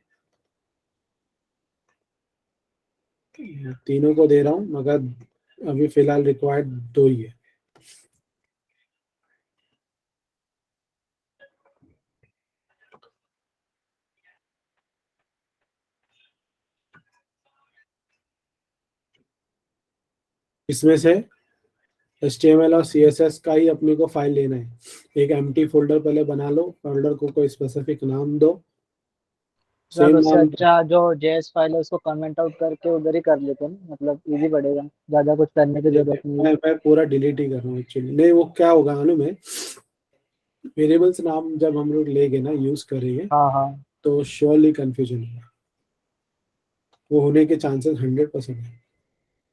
तीनों को दे रहा हूँ, मगर अभी फिलहाल रिक्वायर्ड दो ही है। इसमें से HTML और CSS का ही अपने को फाइल लेना है। एक एम्प्टी फोल्डर पहले बना लो, फोल्डर को कोई स्पेसिफिक नाम दो, सर सेम उससे नाम। अच्छा जो जेएस फाइल है उसको कमेंट आउट करके उधर ही कर लेते हैं ना, मतलब इजी पड़ेगा, ज्यादा कुछ करने की जरूरत नहीं है। मैं पूरा डिलीट ही कर रहा हूँ एक्चुअली। नहीं, वो क्या होगा मालूम है, वेरिएबल्स नाम जब हम लोग लेंगे ना, यूज करेंगे, हाँ हाँ। तो श्योरली कंफ्यूजन होगा, वो होने के चांसेस 100% है।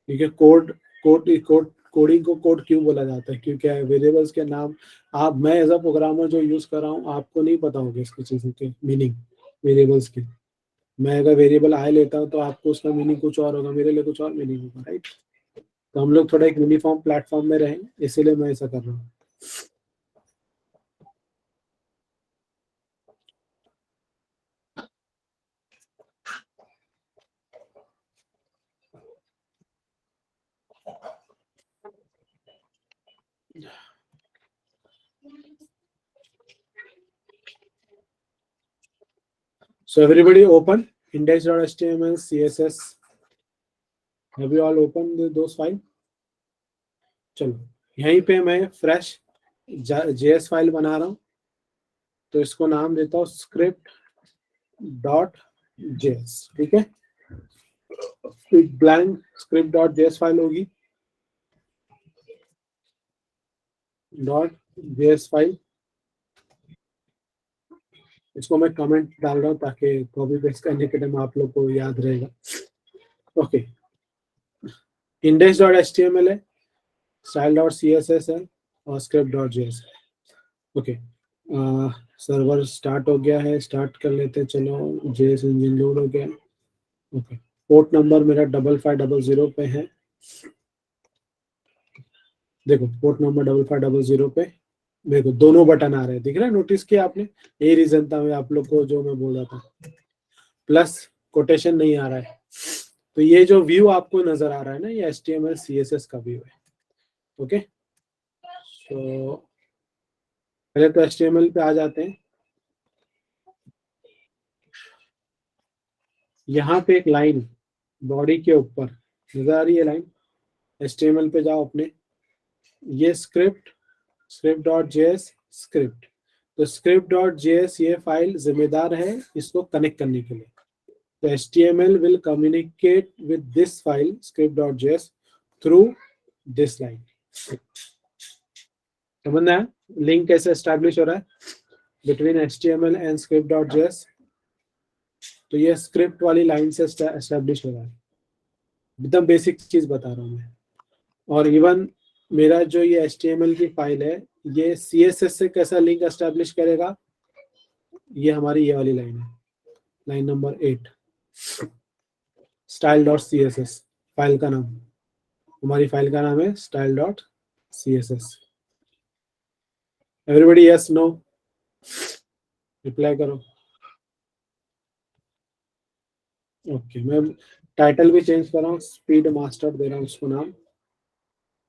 क्योंकि कोड कोड कोड कोडिंग को कोड क्यों बोला जाता है? क्योंकि वेरिएबल्स के नाम, आप, मैं एज अ प्रोग्रामर जो यूज कर रहा हूँ, आपको नहीं पता होगा इसकी चीजों के मीनिंग, वेरिएबल्स के। मैं अगर वेरिएबल आई लेता हूँ तो आपको उसका मीनिंग कुछ और होगा, मेरे लिए कुछ और मीनिंग होगा, राइट? तो हम लोग थोड़ा एक यूनिफॉर्म प्लेटफॉर्म में रहें, इसीलिए मैं ऐसा कर रहा हूँ। So everybody open index.html, CSS. Have you all opened those file? चलो, यहीं पे मैं फ्रेश JS फाइल बना रहा हूँ, तो इसको नाम देता हूँ script.js, ठीक है? एक ब्लैंक script.js फाइल होगी, .js फाइल, इसको मैं कमेंट डाल रहा हूँ ताकि कॉपी पेस्ट करने के टाइम आप लोग को याद रहेगा। ओके, index.html है, style.css है, और script.js है। ओके, सर्वर स्टार्ट हो गया है, स्टार्ट कर लेते हैं, चलो। जेएस इंजन लोड हो गया। ओके, पोर्ट नंबर मेरा 5500 पे है, देखो पोर्ट नंबर 5500 पे मेरे को दोनों बटन आ रहे हैं, दिख रहा है? नोटिस किया आपने? यही रीजन था मैं आप लोग को जो मैं बोल रहा था, प्लस कोटेशन नहीं आ रहा है। तो ये जो व्यू आपको नजर आ रहा है ना, ये HTML CSS का व्यू है। ओके, तो पहले तो HTML पे आ जाते हैं। यहाँ पे एक लाइन बॉडी के ऊपर नजर आ रही है लाइन, HTML पे जाओ अपने, ये script.js स्क्रिप्ट, तो script.js ये फाइल जिम्मेदार है इसको कनेक्ट करने के लिए। तो HTML will communicate with this file script.js through this line। समझना है लिंक कैसे एस्टैब्लिश हो रहा है बिटवीन HTML एंड script.js? तो ये स्क्रिप्ट वाली लाइन से एस्टैब्लिश हो रहा है, एकदम बेसिक चीज बता रहा हूँ मैं। और इवन मेरा जो ये HTML की फाइल है, ये CSS से कैसा लिंक एस्टैब्लिश करेगा? ये हमारी ये वाली लाइन है, लाइन नंबर 8, style.css फाइल का नाम, हमारी फाइल का नाम है style.css। Everybody yes no? Reply करो। ओके, मैं टाइटल भी चेंज कर रहा हूँ, स्पीड मास्टर दे रहा हूँ उसको नाम,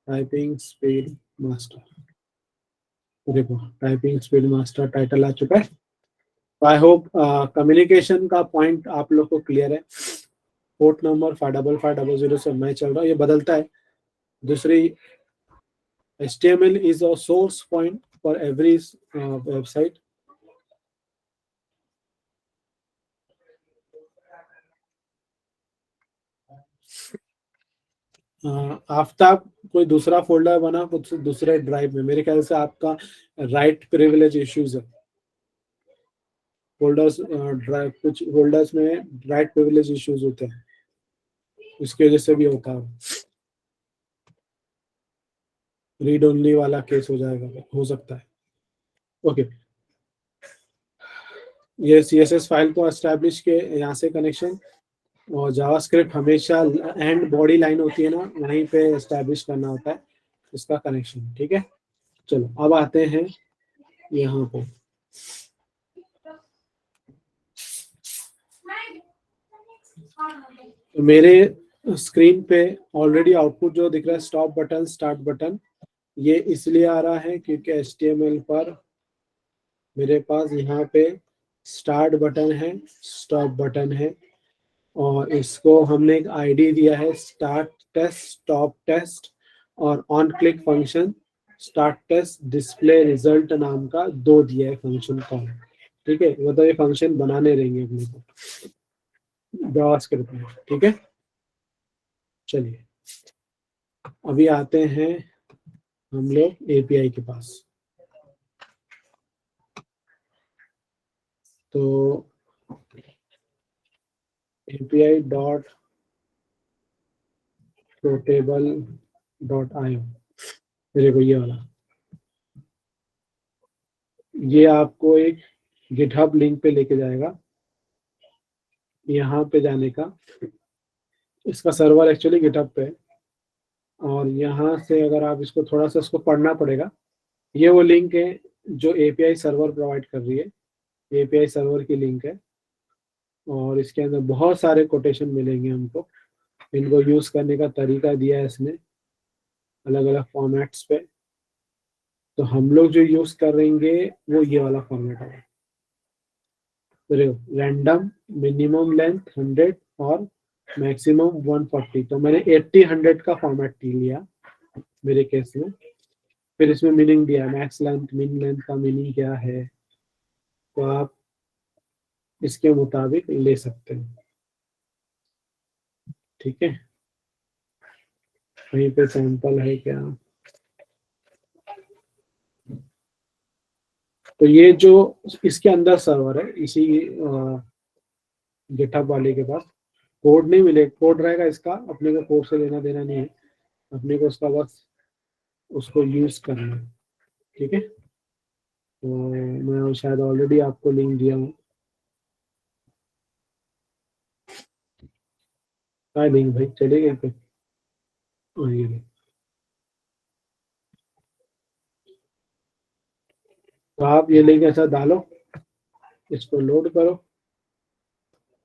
टाइपिंग स्पीड मास्टर। देखो टाइपिंग स्पीड मास्टर टाइटल आ चुका है। आई होप कम्युनिकेशन का पॉइंट आप लोग को क्लियर है। पोर्ट नंबर 55500 से मैं चल रहा हूँ, ये बदलता है। दूसरी, HTML is a source point for every website. Aftab कोई दूसरा फोल्डर बना कुछ दूसरे ड्राइव में, मेरे ख्याल से आपका राइट प्रिविलेज इश्यूज है। फोल्डर्स ड्राइव, कुछ फोल्डर्स में राइट प्रिविलेज इश्यूज होते हैं, इसकी वजह से भी होता है। रीड ओनली वाला केस हो जाएगा, हो सकता है। ओके, ये CSS फाइल को एस्टैब्लिश के यहाँ से कनेक्शन, और जावास्क्रिप्ट हमेशा एंड बॉडी लाइन होती है ना, वहीं पे एस्टैब्लिश करना होता है इसका कनेक्शन। ठीक है, चलो अब आते हैं यहाँ पे। तो मेरे स्क्रीन पे ऑलरेडी आउटपुट जो दिख रहा है, स्टॉप बटन, स्टार्ट बटन, ये इसलिए आ रहा है क्योंकि HTML पर मेरे पास यहाँ पे स्टार्ट बटन है, स्टॉप बटन है, और इसको हमने एक आईडी दिया है, स्टार्ट टेस्ट, स्टॉप टेस्ट, और on click function start test display result नाम का 2 दिया है फंक्शन कॉल। ठीक है, वो तो ये फंक्शन बनाने रहेंगे अपने को जावास्क्रिप्ट में। ठीक है, चलिए अभी आते हैं हम लोग API के पास। तो API डॉट टेबल.io, देखो ये वाला, ये आपको एक गिटहब लिंक पे लेके जाएगा। यहाँ पे जाने का, इसका सर्वर एक्चुअली गिटहब पे है, और यहाँ से अगर आप इसको थोड़ा सा इसको पढ़ना पड़ेगा। ये वो लिंक है जो API सर्वर प्रोवाइड कर रही है, API सर्वर की लिंक है, और इसके अंदर बहुत सारे कोटेशन मिलेंगे हमको। इनको यूज करने का तरीका दिया है इसने अलग अलग फॉर्मेट्स पे। तो हम लोग जो यूज करेंगे वो ये वाला फॉर्मेट है, रैंडम, मिनिमम लेंथ 100 और मैक्सिमम 140। तो मैंने 80-100 का फॉर्मेट लिया मेरे केस में। फिर इसमें मीनिंग दिया है, मैक्स लेंथ, मिन लेंथ का मीनिंग क्या है, तो आप इसके मुताबिक ले सकते हैं। ठीक है, वहीं पे सैंपल है क्या। तो ये जो इसके अंदर सर्वर है, इसी गिटहब वाले के पास कोड नहीं मिले, कोड रहेगा इसका, अपने को कोड से लेना देना नहीं है, अपने को उसका बस उसको यूज करना है। ठीक है, तो मैं शायद ऑलरेडी आपको लिंक दिया हूँ, लिंक भाई चले गए पे। ये तो आप ये लिंक ऐसा डालो, इसको लोड करो,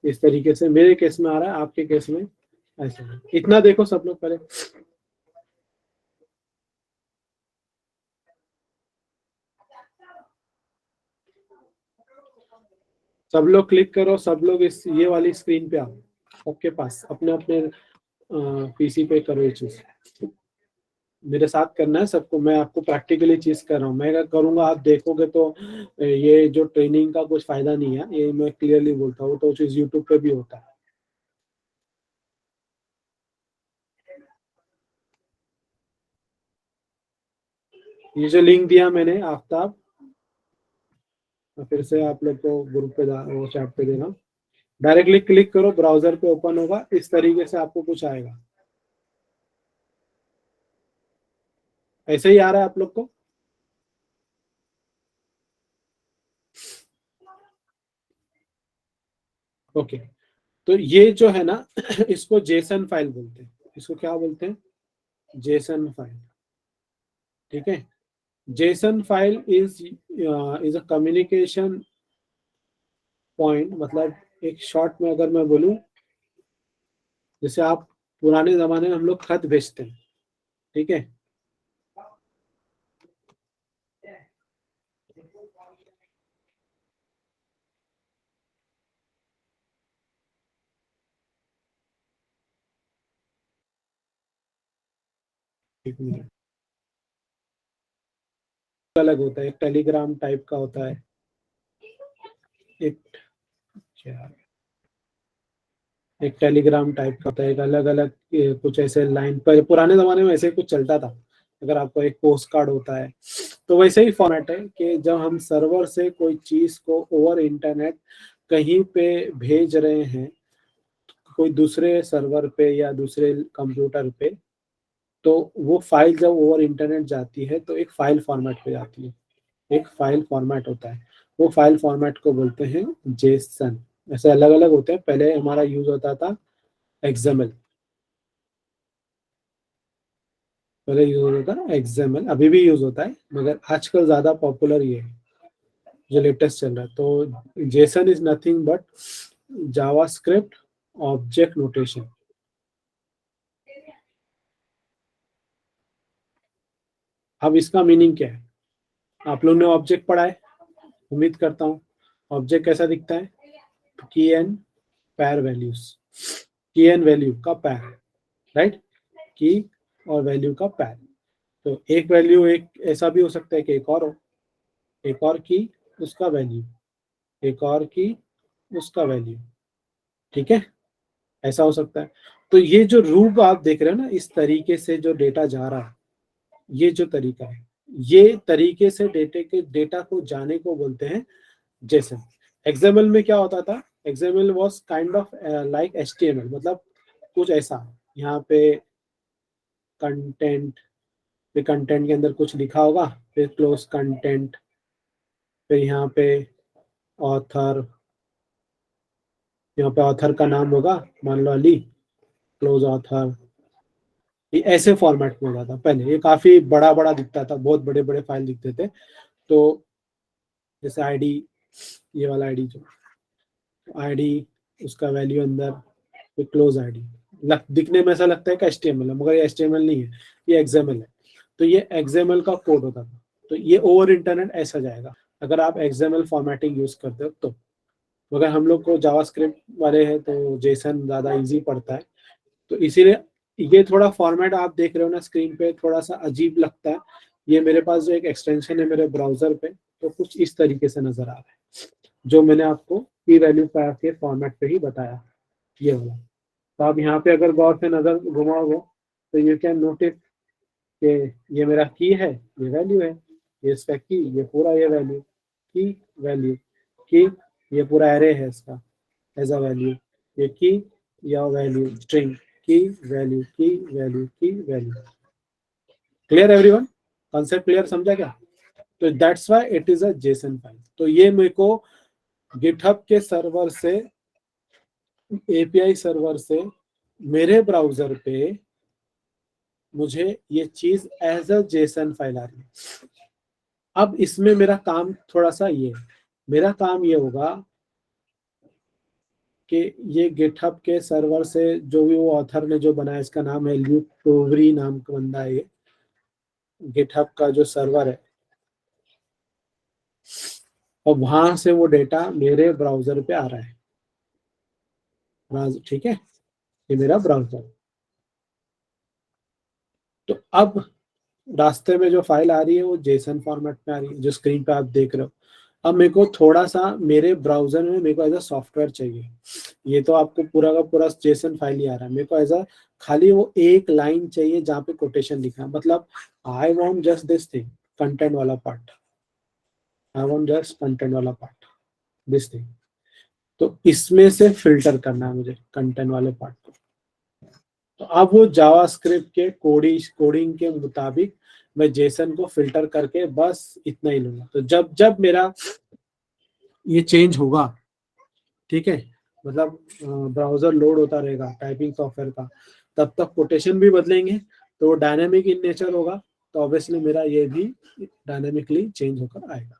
इस तरीके से मेरे केस में आ रहा है, आपके केस में ऐसा है। इतना देखो सब लोग पहले, सब लोग क्लिक करो, सब लोग इस ये वाली स्क्रीन पे आओ, सबके पास अपने अपने PC पे करो ये चीज। मेरे साथ करना है सबको, मैं आपको प्रैक्टिकली चीज कर रहा हूँ। मैं अगर करूंगा आप देखोगे तो ये जो ट्रेनिंग का कुछ फायदा नहीं है, ये मैं क्लियरली बोलता हूँ। तो चीज यूट्यूब पे भी होता है। ये जो लिंक दिया मैंने आफ्ताब, फिर से आप लोग को ग्रुप पे वो चैट पे देना, डायरेक्टली क्लिक करो, ब्राउजर पे ओपन होगा, इस तरीके से आपको कुछ आएगा। ऐसे ही आ रहा है आप लोग को। ओके, तो ये जो है ना इसको जेसन फाइल बोलते हैं। इसको क्या बोलते हैं? JSON file. ठीक है, JSON file is a communication point. मतलब एक शॉर्ट में अगर मैं बोलूं जैसे आप पुराने जमाने में हम लोग खत भेजते हैं, ठीक है, एक मिनट, अलग होता है, एक टेलीग्राम टाइप का होता है, एक क्या, एक टेलीग्राम टाइप का होता है, एक अलग अलग कुछ ऐसे लाइन पर, पुराने जमाने में ऐसे कुछ चलता था। अगर आपको एक पोस्ट कार्ड होता है, तो वैसे ही फॉर्मेट है कि जब हम सर्वर से कोई चीज को ओवर इंटरनेट कहीं पे भेज रहे हैं, कोई दूसरे सर्वर पे या दूसरे कंप्यूटर पे, तो वो फाइल जब ओवर इंटरनेट जाती है तो एक फाइल फॉर्मेट पे जाती है, एक फाइल फॉर्मेट होता है। वो फाइल फॉर्मेट को बोलते हैं जेसन। ऐसे अलग अलग होते हैं, पहले हमारा यूज होता था एक्सएमएल, पहले यूज होता था एक्सएमएल, अभी भी यूज होता है, मगर आजकल ज्यादा पॉपुलर ये है जो लेटेस्ट चल रहा है। तो Jason is nothing but JavaScript object notation. अब इसका मीनिंग क्या है, आप लोगों ने ऑब्जेक्ट पढ़ा है, उम्मीद करता हूँ। ऑब्जेक्ट कैसा दिखता है, की एंड पैर वैल्यूज, की एंड वैल्यू का पैर, राइट, की और वैल्यू का पैर। तो एक वैल्यू एक ऐसा भी हो सकता है कि एक और हो, एक और की उसका वैल्यू, एक और की उसका वैल्यू, ठीक है, ऐसा हो सकता है। तो ये जो रूप आप देख रहे हो ना, इस तरीके से जो डेटा जा रहा है, ये जो तरीका है, ये तरीके से डेटा को जाने को बोलते हैं जेसन। एक्सएमएल में क्या होता था, XML was kind of like HTML, मतलब कुछ ऐसा, यहाँ पे कंटेंट, फिर कंटेंट के अंदर कुछ लिखा होगा, फिर क्लोज कंटेंट, फिर यहाँ पे ऑथर, यहाँ पे ऑथर का नाम होगा, मान लो अली, क्लोज ऑथर। ये ऐसे फॉर्मेट में होता था पहले, ये काफी बड़ा बड़ा दिखता था, बहुत बड़े बड़े फाइल दिखते थे। तो जैसे आईडी, ये वाला आईडी, जो आईडी उसका वैल्यू अंदर, फिर क्लोज आईडी, दिखने में ऐसा लगता है कि एचटीएमएल है, मगर ये एचटीएमएल नहीं है, ये एक्सएमएल है। तो ये एक्सएमएल का कोड होता था। तो ये ओवर इंटरनेट ऐसा जाएगा अगर आप एक्सएमएल फॉर्मेटिंग यूज करते हो तो। मगर हम लोग को जावास्क्रिप्ट वाले हैं तो जेसन ज्यादा इजी पड़ता है, तो इसीलिए ये थोड़ा फॉर्मेट आप देख रहे हो ना स्क्रीन पे, थोड़ा सा अजीब लगता है। ये मेरे पास जो एक एक्सटेंशन है मेरे ब्राउजर पे, तो कुछ इस तरीके से नजर आ रहा है, जो मैंने आपको की वैल्यू पाथ के फॉर्मेट पे ही बताया, ये वाला। तो आप यहाँ पे अगर गौर से नजर घुमाओगे तो यू कैन नोटिस कि ये मेरा की है, ये वैल्यू है, ये इसका की, ये पूरा ये वैल्यू, की वैल्यू, की, ये पूरा एरे है इसका एज अ वैल्यू, ये की या वैल्यू स्ट्रिंग, की वैल्यू, की वैल्यू, की value. Clear everyone, concept clear, समझा क्या? तो that's why it is a JSON file. तो ये मेरे को गिटहब के सर्वर से, एपीआई सर्वर से मेरे ब्राउजर पे मुझे ये चीज एज अ जेसन फाइल आ रही है। अब इसमें मेरा काम थोड़ा सा ये है, मेरा काम ये होगा कि ये गिटहब के सर्वर से जो भी वो ऑथर ने जो बनाया, इसका नाम है ल्यूक टोवरी नाम का बंदा है, ये गिटहब का जो सर्वर है, और वहां से वो डेटा मेरे ब्राउजर पे आ रहा है, ठीक है, ये मेरा ब्राउजर। तो अब रास्ते में जो फाइल आ रही है वो जेसन फॉर्मेट में आ रही है, जो स्क्रीन पे आप देख रहे हो। अब मेरे को थोड़ा सा मेरे ब्राउजर में मेरे को एज अ सॉफ्टवेयर चाहिए, ये तो आपको पूरा का पूरा जेसन फाइल ही आ रहा है, मेरे को एज अ खाली वो एक लाइन चाहिए जहाँ पे कोटेशन लिखा है, मतलब I want just this thing, content वाला part, I want just content वाला पार्ट, दिस थिंग। तो इसमें से फिल्टर करना है मुझे कंटेंट वाले पार्ट को। तो अब वो जावास्क्रिप्ट के कोडिंग के मुताबिक मैं जेसन को फिल्टर करके बस इतना ही लूंगा। तो जब जब मेरा ये चेंज होगा, ठीक है, मतलब ब्राउजर लोड होता रहेगा टाइपिंग सॉफ्टवेयर का, तब तक कोटेशन भी बदलेंगे, तो वो डायनेमिक इन नेचर होगा, तो ऑब्वियसली मेरा ये भी डायनेमिकली चेंज होकर आएगा।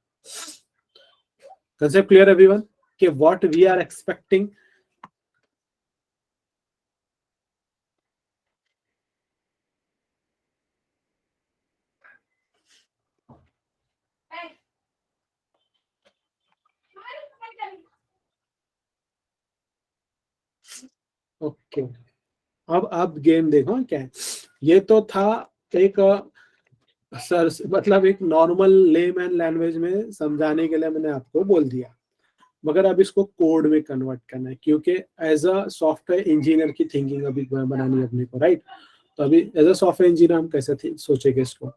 कंसेप्ट क्लियर एवरीवन कि what we are expecting okay, अब आप गेम देखो क्या है। ये तो था एक सर, मतलब एक नॉर्मल लेमैन लैंग्वेज में समझाने के लिए मैंने आपको बोल दिया, मगर अब इसको कोड में कन्वर्ट करना है, क्योंकि एज अ सॉफ्टवेयर इंजीनियर की थिंकिंग अभी बनानी है अपने को, राइट। तो अभी एज अ सॉफ्टवेयर इंजीनियर हम कैसे सोचेंगे इसको।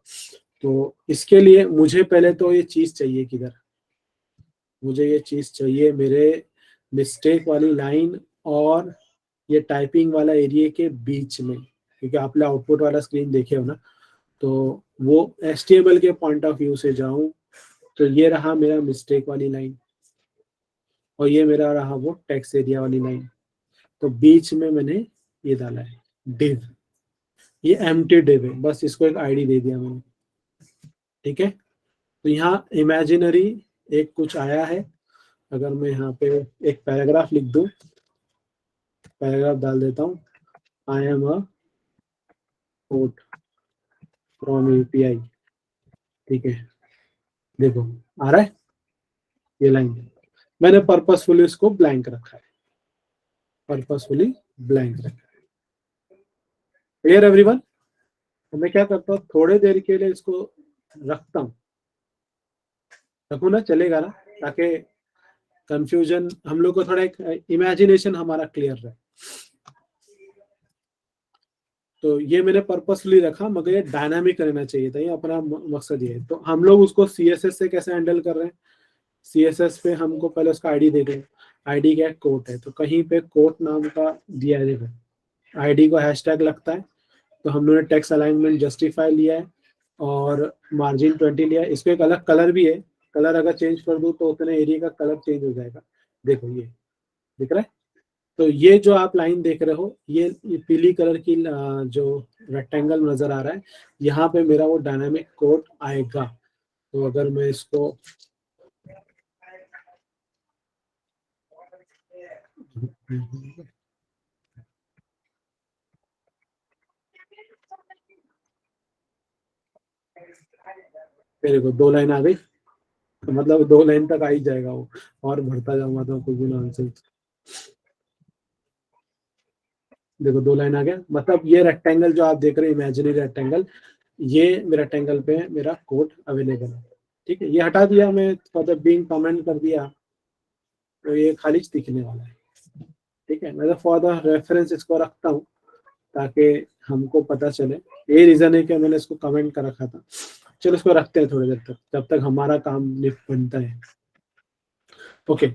तो इसके लिए मुझे पहले तो ये चीज चाहिए किधर, मुझे ये चीज चाहिए मेरे मिस्टेक वाली लाइन और ये टाइपिंग वाला एरिया के बीच में, क्योंकि आपने आउटपुट वाला स्क्रीन देखे हो ना, तो वो HTML के पॉइंट ऑफ व्यू से जाऊं तो ये रहा मेरा मिस्टेक वाली लाइन, और ये मेरा रहा वो टेक्स्ट एरिया वाली लाइन। तो बीच में मैंने ये डाला है div, ये एम्प्टी div है, बस इसको एक आईडी दे दिया मैंने, ठीक है। तो यहाँ इमेजिनरी एक कुछ आया है, अगर मैं यहाँ पे एक पैराग्राफ लिख दूं, पैराग्राफ डाल देता हूँ, I am a code from API, ठीक है। देखो आ रहा है ये लाइन, मैंने पर्पसफुली इसको ब्लैंक रखा है, पर्पसफुली ब्लैंक रखा है। Clear everyone. तो मैं क्या करता हूँ, थोड़े देर के लिए इसको रखता हूँ, रखू ना, चलेगा ना, ताकि कंफ्यूजन हम लोग को थोड़ा एक इमेजिनेशन हमारा क्लियर रहे। तो ये मैंने पर्पसफुली रखा, मगर ये डायनामिक रहना चाहिए था, ये अपना मकसद ये है। तो हम लोग उसको CSS से कैसे हैंडल कर रहे हैं, CSS पे हमको पहले उसका आईडी दे दें, आईडी क्या कोट है, तो कहीं पे कोट नाम का दिया है, देखो आईडी को हैशटैग लगता है, तो हमने टेक्स्ट अलाइनमेंट जस्टिफाई लिया है और मार्जिन 20 लिया है। इसको एक अलग कलर भी है, कलर अगर चेंज कर दूं तो उतने एरिया का कलर चेंज हो जाएगा, देखो ये दिख रहा है। तो ये जो आप लाइन देख रहे हो, ये पीली कलर की जो रेक्टेंगल नजर आ रहा है, यहाँ पे मेरा वो डायनामिक कोड आएगा। तो अगर मैं इसको मेरे को 2 लाइन आ गई, तो मतलब 2 लाइन तक आ ही जाएगा वो, और भरता जाऊंगा तो कुछ भी नॉनसेंस। देखो 2 लाइन आ गया, मतलब ये रेक्टेंगल जो आप देख रहे हैं इमेजिनरी रेक्टेंगल, ये रेक्टेंगल पे मेरा कोड अवेलेबल है, ठीक है। ये हटा दिया मैं, फॉर द बीइंग कमेंट कर दिया, तो ये खाली दिखने वाला है, ठीक है। मैं फॉर द रेफरेंस इसको रखता हूँ ताकि हमको पता चले, ये रीजन है कि मैंने इसको कमेंट कर रखा था। चलो इसको रखते हैं थोड़ी देर तक, जब तक हमारा काम बनता है। ओके,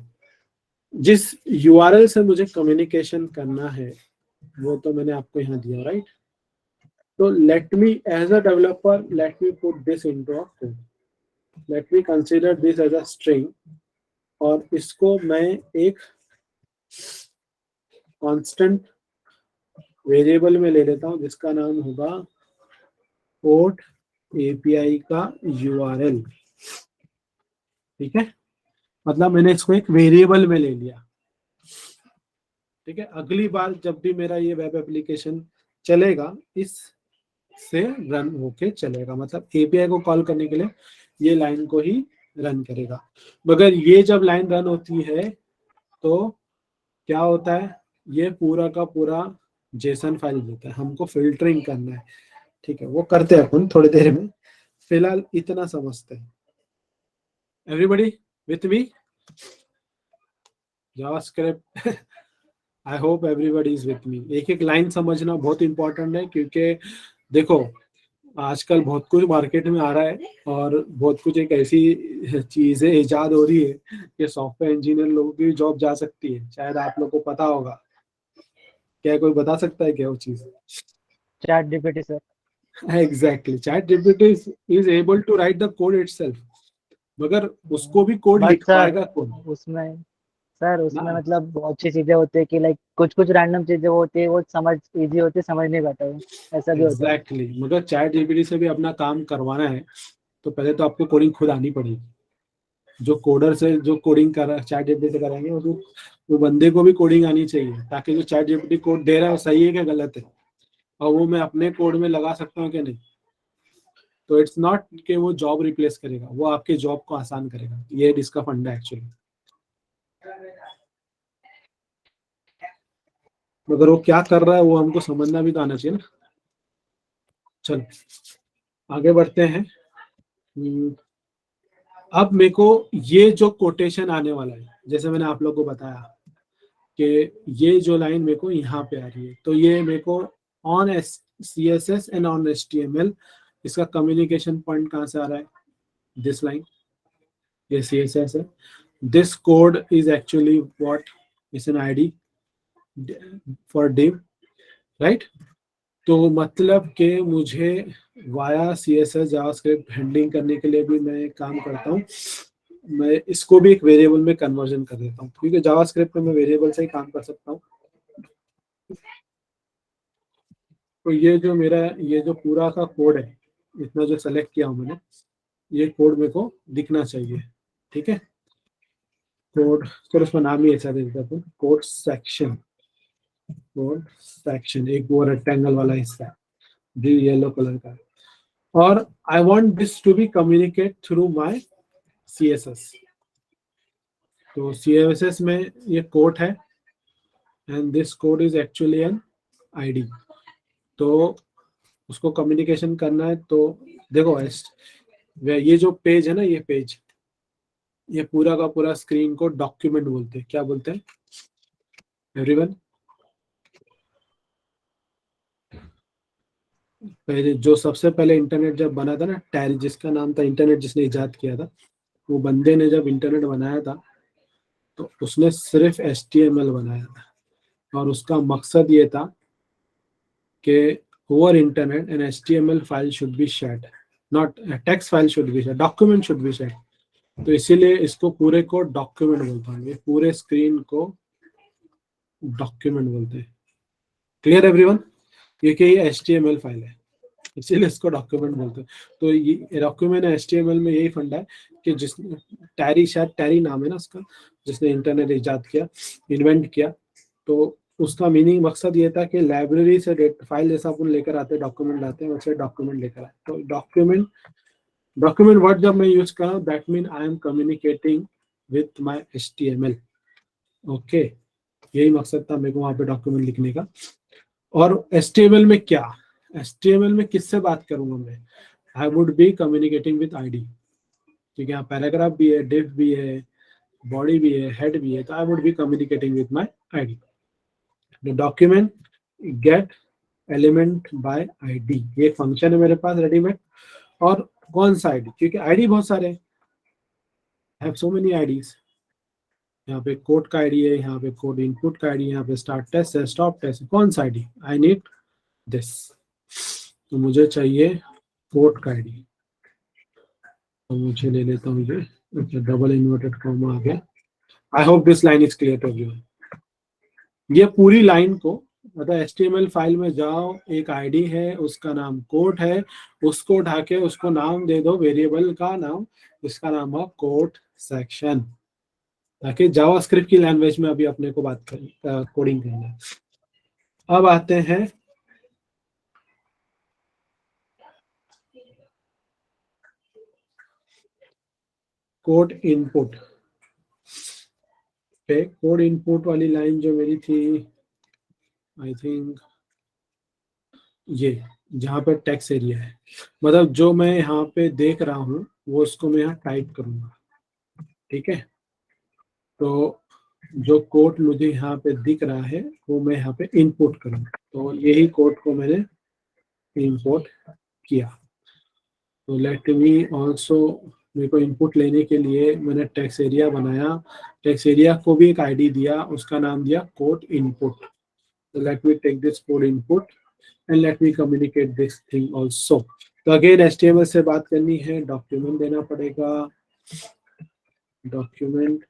जिस URL से मुझे कम्युनिकेशन करना है वो तो मैंने आपको यहाँ दिया, राइट। तो let me as a developer, let me put this into a code, let me consider this as a string, और इसको मैं एक कांस्टेंट वेरिएबल में ले लेता हूँ जिसका नाम होगा पोर्ट API का URL, ठीक है। मतलब मैंने इसको एक वेरिएबल में ले लिया, ठीक है। अगली बार जब भी मेरा ये वेब एप्लीकेशन चलेगा, इस से रन होके चलेगा, मतलब API को कॉल करने के लिए ये लाइन को ही रन करेगा। मगर ये जब लाइन रन होती है तो क्या होता है, ये पूरा का पूरा जेसन फाइल देता है, हमको फिल्टरिंग करना है, ठीक है। वो करते हैं अपन थोड़ी देर में, फिलहाल इतना समझते हैं। Everybody with me, JavaScript, I hope everybody is with me. एक एक लाइन समझना बहुत इंपॉर्टेंट है, क्योंकि देखो आजकल बहुत कुछ मार्केट में आ रहा है, और बहुत कुछ एक ऐसी चीजें इजाद हो रही है कि सॉफ्टवेयर इंजीनियर लोगों की जॉब जा सकती है, शायद आप लोग को पता होगा। क्या कोई बता सकता है क्या वो चीज? Chat GPT sir. Exactly, chat GPT is able to write the code itself, मगर उसको भी कोड बट लिख सर पाएगा कौन उसमें सर उसमें ना? मतलब बहुत अच्छी चीजें होती है कि लाइक कुछ कुछ रैंडम चीजें वो होती है, वो समझ इजी होती है, समझ नहीं पाता वो, ऐसा भी होता है। एग्जैक्टली मगर चैट जीपीटी से भी अपना काम करवाना है तो पहले तो आपको कोडिंग खुद आनी पड़ेगी। जो कोडर से जो कोडिंग कर रहा है चैट जीपीटी से कराएंगे, उसको वो बंदे को भी कोडिंग आनी चाहिए, ताकि जो चैट जीपीटी कोड दे रहा है वो सही है क्या गलत है, और वो मैं अपने कोड में लगा सकता हूँ कि नहीं। तो इट्स नॉट कि वो जॉब रिप्लेस करेगा, वो आपके जॉब को आसान करेगा, ये इसका फंडा एक्चुअली। मगर वो क्या कर रहा है वो हमको समझना भी तो आना चाहिए ना। चलो आगे बढ़ते हैं। अब मेरे को ये जो कोटेशन आने वाला है, जैसे मैंने आप लोगों को बताया कि ये जो लाइन मेरे को यहाँ पे आ रही है, तो ये मेरे को on CSS and on HTML, इसका कम्युनिकेशन पॉइंट कहाँ से आ रहा है? दिस लाइन, ये CSS है। This code is actually what is an ID for div, right. तो मतलब कि मुझे वाया CSS जावास्क्रिप्ट हैंडलिंग करने के लिए भी मैं काम करता हूँ, मैं इसको भी एक वेरिएबल में कन्वर्जन कर देता हूँ, क्योंकि जावास्क्रिप्ट में मैं वेरिएबल से ही काम कर सकता हूँ। तो ये जो मेरा ये जो पूरा का कोड है, इतना जो सेलेक्ट किया हूँ मैंने, ये कोड मेरे को दिखना चाहिए, ठीक है। कोड, चलो उसका नाम ही ऐसा दे देता हूँ, कोड सेक्शन। कोड सेक्शन एक वो रेक्टेंगल वाला हिस्सा है, जो येलो कलर का है, और I want this to be communicate through my CSS। तो CSS में ये कोड है and this code is actually an ID। तो उसको कम्युनिकेशन करना है, तो देखो ये जो पेज है ना, ये पेज, ये पूरा का पूरा स्क्रीन को डॉक्यूमेंट बोलते हैं। क्या बोलते हैं एवरीवन? पहले जो सबसे पहले इंटरनेट जब बना था ना, टैरी जिसका नाम था, इंटरनेट जिसने इजाद किया था, वो बंदे ने जब इंटरनेट बनाया था तो उसने सिर्फ HTML बनाया था, और उसका मकसद ये था कि over internet an HTML file should be shared, not text file should be shared, document should be shared. तो इसीलिए इसको पूरे को डॉक्यूमेंट बोलता हूँ, ये पूरे स्क्रीन को डॉक्यूमेंट बोलते हैं। Clear everyone? क्योंकि ये HTML फाइल है, इसीलिए इसको डॉक्यूमेंट बोलते हैं। तो ये डॉक्यूमेंट HTML में यही फंडा है कि जिस टैरी, शायद टैरी नाम है ना उसका, जिसने इंटरनेट इजाद किया, इन्वेंट किया, तो उसका मीनिंग मकसद ये था कि लाइब्रेरी से फाइल जैसा अपन लेकर आते हैं, डॉक्यूमेंट लाते हैं, वैसे डॉक्यूमेंट लेकर आए। तो डॉक्यूमेंट वर्ड जब मैं यूज कर रहा हूँ, that mean I am communicating with my HTML। Okay, यही मकसद था मेरे को वहां पे डॉक्यूमेंट लिखने का। और HTML में क्या, HTML में किससे बात करूंगा मैं? I would be communicating with ID, क्योंकि यहाँ पैराग्राफ भी है, डिफ भी है, बॉडी भी है, हेड भी है, तो I would be communicating with my ID। The document gate element bye ID, ये फंक्शन है मेरे पास रेडीमेड। और कौन सा ID? क्योंकि ID बहुत सारे हैं, हैव सो मेनी IDs। यहाँ पे कोड का ID है, यहाँ पे कोड इनपुट का ID है, यहाँ पे स्टार्ट टेस्ट है, स्टॉप टेस्ट है। कौन सा ID? आई नीड दिस, तो मुझे चाहिए कोड का ID। तो मुझे ले लेता हूँ ये, डबल इन्वर्टेड कॉमा आ गया। I hope this line is clear to you. ये पूरी लाइन को, मतलब HTML फाइल में जाओ, एक ID है, उसका नाम कोड है, उसको उठा के उसको नाम दे दो, वेरिएबल का नाम, इसका नाम है कोड सेक्शन, ताकि जावास्क्रिप्ट की लैंग्वेज में अभी अपने को बात करनी, कोडिंग करना है। अब आते हैं कोड इनपुट पे। कोड इनपुट वाली लाइन जो मेरी थी, आई थिंक ये जहाँ पे टेक्स्ट एरिया है, मतलब जो मैं यहाँ पे देख रहा हूँ वो उसको मैं यहाँ टाइप करूंगा, ठीक है। तो जो कोड मुझे यहाँ पे दिख रहा है वो मैं यहाँ पे इनपुट करूंगा, तो यही कोड को मैंने इनपुट किया। तो लेट मी ऑल्सो, मेरे को इनपुट लेने के लिए मैंने टेक्स्ट एरिया बनाया, टेक्स्ट एरिया को भी एक ID दिया, उसका नाम दिया कोड इनपुट। तो let me take this code input and let me communicate this thing also. तो अगेन HTML से बात करनी है, डॉक्यूमेंट देना पड़ेगा, डॉक्यूमेंट,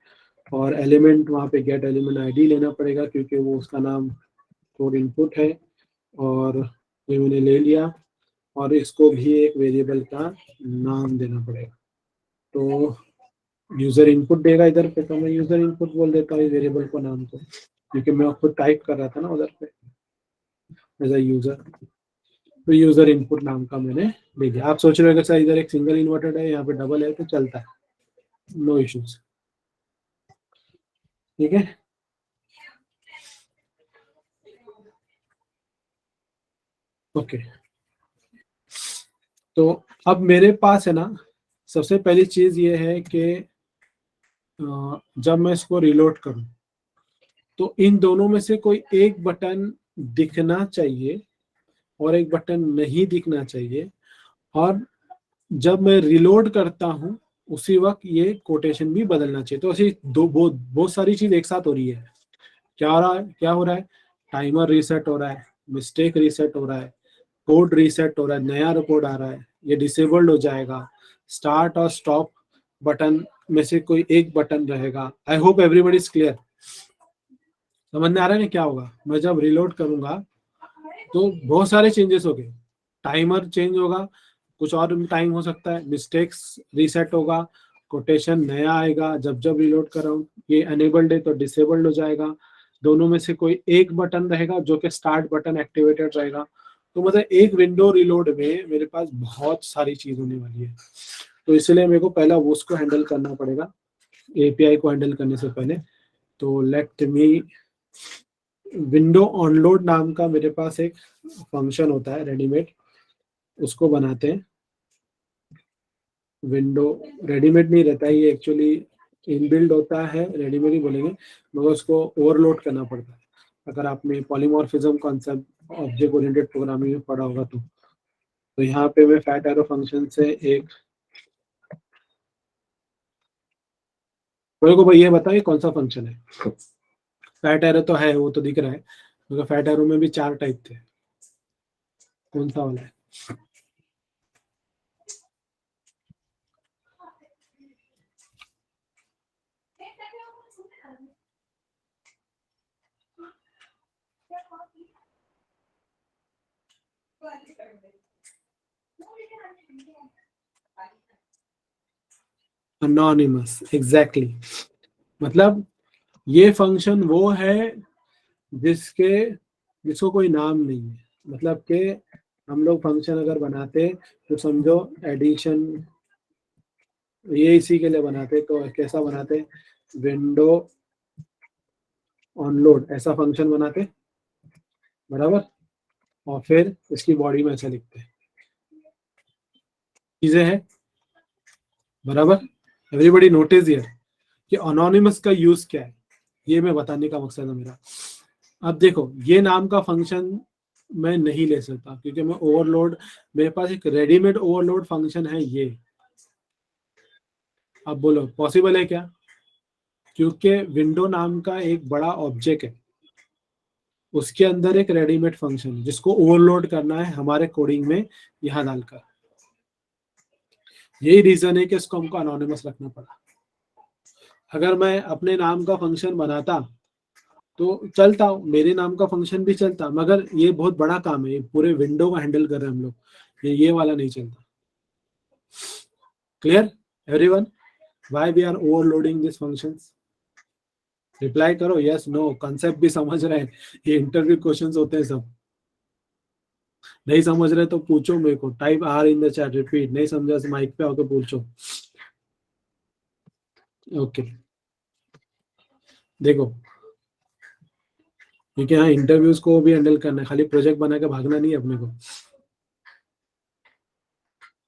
और एलिमेंट वहाँ पे गेट एलिमेंट ID लेना पड़ेगा, क्योंकि वो उसका नाम कोड इनपुट है, और ये मैंने ले लिया, और इसको भी एक वेरिएबल का नाम देना पड़ेगा। तो यूजर इनपुट देगा इधर पे, तो मैं यूजर इनपुट बोल देता हूँ वेरिएबल को, नाम को, क्योंकि मैं खुद टाइप कर रहा था ना उधर पे एज अ यूजर। तो यूजर इनपुट नाम का मैंने ले लिया। आप सोच रहे हो कि सर इधर एक सिंगल इन्वर्टेड है, यहाँ पे डबल है, तो चलता है, नो इश्यूज, ठीक है। ओके, तो अब मेरे पास है ना, सबसे पहली चीज ये है कि जब मैं इसको रिलोड करूं तो इन दोनों में से कोई एक बटन दिखना चाहिए और एक बटन नहीं दिखना चाहिए, और जब मैं रिलोड करता हूं उसी वक्त ये कोटेशन भी बदलना चाहिए। तो ऐसी दो बहुत सारी चीज एक साथ हो रही है। क्या हो रहा है, क्या हो रहा है? टाइमर रीसेट हो रहा है, मिस्टेक रीसेट हो रहा है, कोड रीसेट हो रहा है, नया कोड आ रहा है, ये डिसेबल्ड हो जाएगा, स्टार्ट और स्टॉप बटन में से कोई एक बटन रहेगा। आई होप एवरीबडी इज क्लियर। समझ में आ रहा है ना क्या होगा? मैं जब रिलोड करूंगा तो बहुत सारे चेंजेस हो गए। टाइमर चेंज होगा, कुछ और टाइम हो सकता है, मिस्टेक्स रीसेट होगा, कोटेशन नया आएगा। जब जब रिलोड कर रहा हूँ, ये अनेबल्ड है तो डिसेबल्ड हो जाएगा। दोनों में से कोई एक बटन रहेगा जो कि स्टार्ट बटन एक्टिवेटेड रहेगा। तो मतलब एक विंडो रिलोड में मेरे पास बहुत सारी चीज होने वाली है। तो इसलिए मेरे को पहला वो उसको हैंडल करना पड़ेगा एपीआई को हैंडल करने से पहले। तो लेट मी, विंडो ऑनलोड नाम का मेरे पास एक फंक्शन होता है रेडीमेड, उसको बनाते हैं। विंडो रेडीमेड नहीं रहता है, ये एक्चुअली इनबिल्ड होता है, रेडीमेड ही बोलेंगे, मगर उसको ओवरलोड करना पड़ता है। अगर आपने polymorphism concept object oriented programming में पढ़ा होगा तो यहाँ पे मैं फैट एरो फंक्शन से एक, मेरे को भाई ये बताइए कौन सा फंक्शन है? फैट एरो तो है, वो तो दिख रहा है, मगर फैट एरो में भी 4 टाइप थे, कौन सा वाला है? Anonymous, exactly. मतलब ये फंक्शन वो है जिसके जिसको कोई नाम नहीं है। मतलब कि हम लोग फंक्शन अगर बनाते तो समझो एडिशन, ये इसी के लिए बनाते, तो कैसा बनाते? विंडो ऑनलोड ऐसा फंक्शन बनाते, बराबर, और फिर इसकी बॉडी में ऐसा लिखते, चीजें हैं, बराबर। एवरीबडी नोटिस हियर कि अनोनिमस का यूज क्या है, ये मैं बताने का मकसद है मेरा। अब देखो, ये नाम का फंक्शन मैं नहीं ले सकता क्योंकि मैं ओवरलोड, मेरे पास एक रेडीमेड ओवरलोड फंक्शन है ये। अब बोलो पॉसिबल है क्या? क्योंकि विंडो नाम का एक बड़ा ऑब्जेक्ट है, उसके अंदर एक रेडीमेड फंक्शन है जिसको ओवरलोड करना है हमारे कोडिंग में यहां डालकर। यही रीजन है कि इसको हमको अनोनिमस रखना पड़ा। अगर मैं अपने नाम का फंक्शन बनाता तो चलता, मेरे नाम का फंक्शन भी चलता, मगर ये बहुत बड़ा काम है, ये पूरे विंडो को हैंडल कर रहे हैं हम लोग, ये वाला नहीं चलता। Clear everyone? Why we are overloading this functions? Reply करो यस नो, कंसेप्ट भी समझ रहे हैं, ये इंटरव्यू क्वेश्चंस होते हैं सब। नहीं समझ रहे तो पूछो मेरे को, type R in the chat, repeat. नहीं समझा तो माइक पे आके पूछो। ओके, देखो, क्योंकि यहाँ इंटरव्यूज को भी हैंडल करना है, खाली प्रोजेक्ट बना के भागना नहीं है अपने को।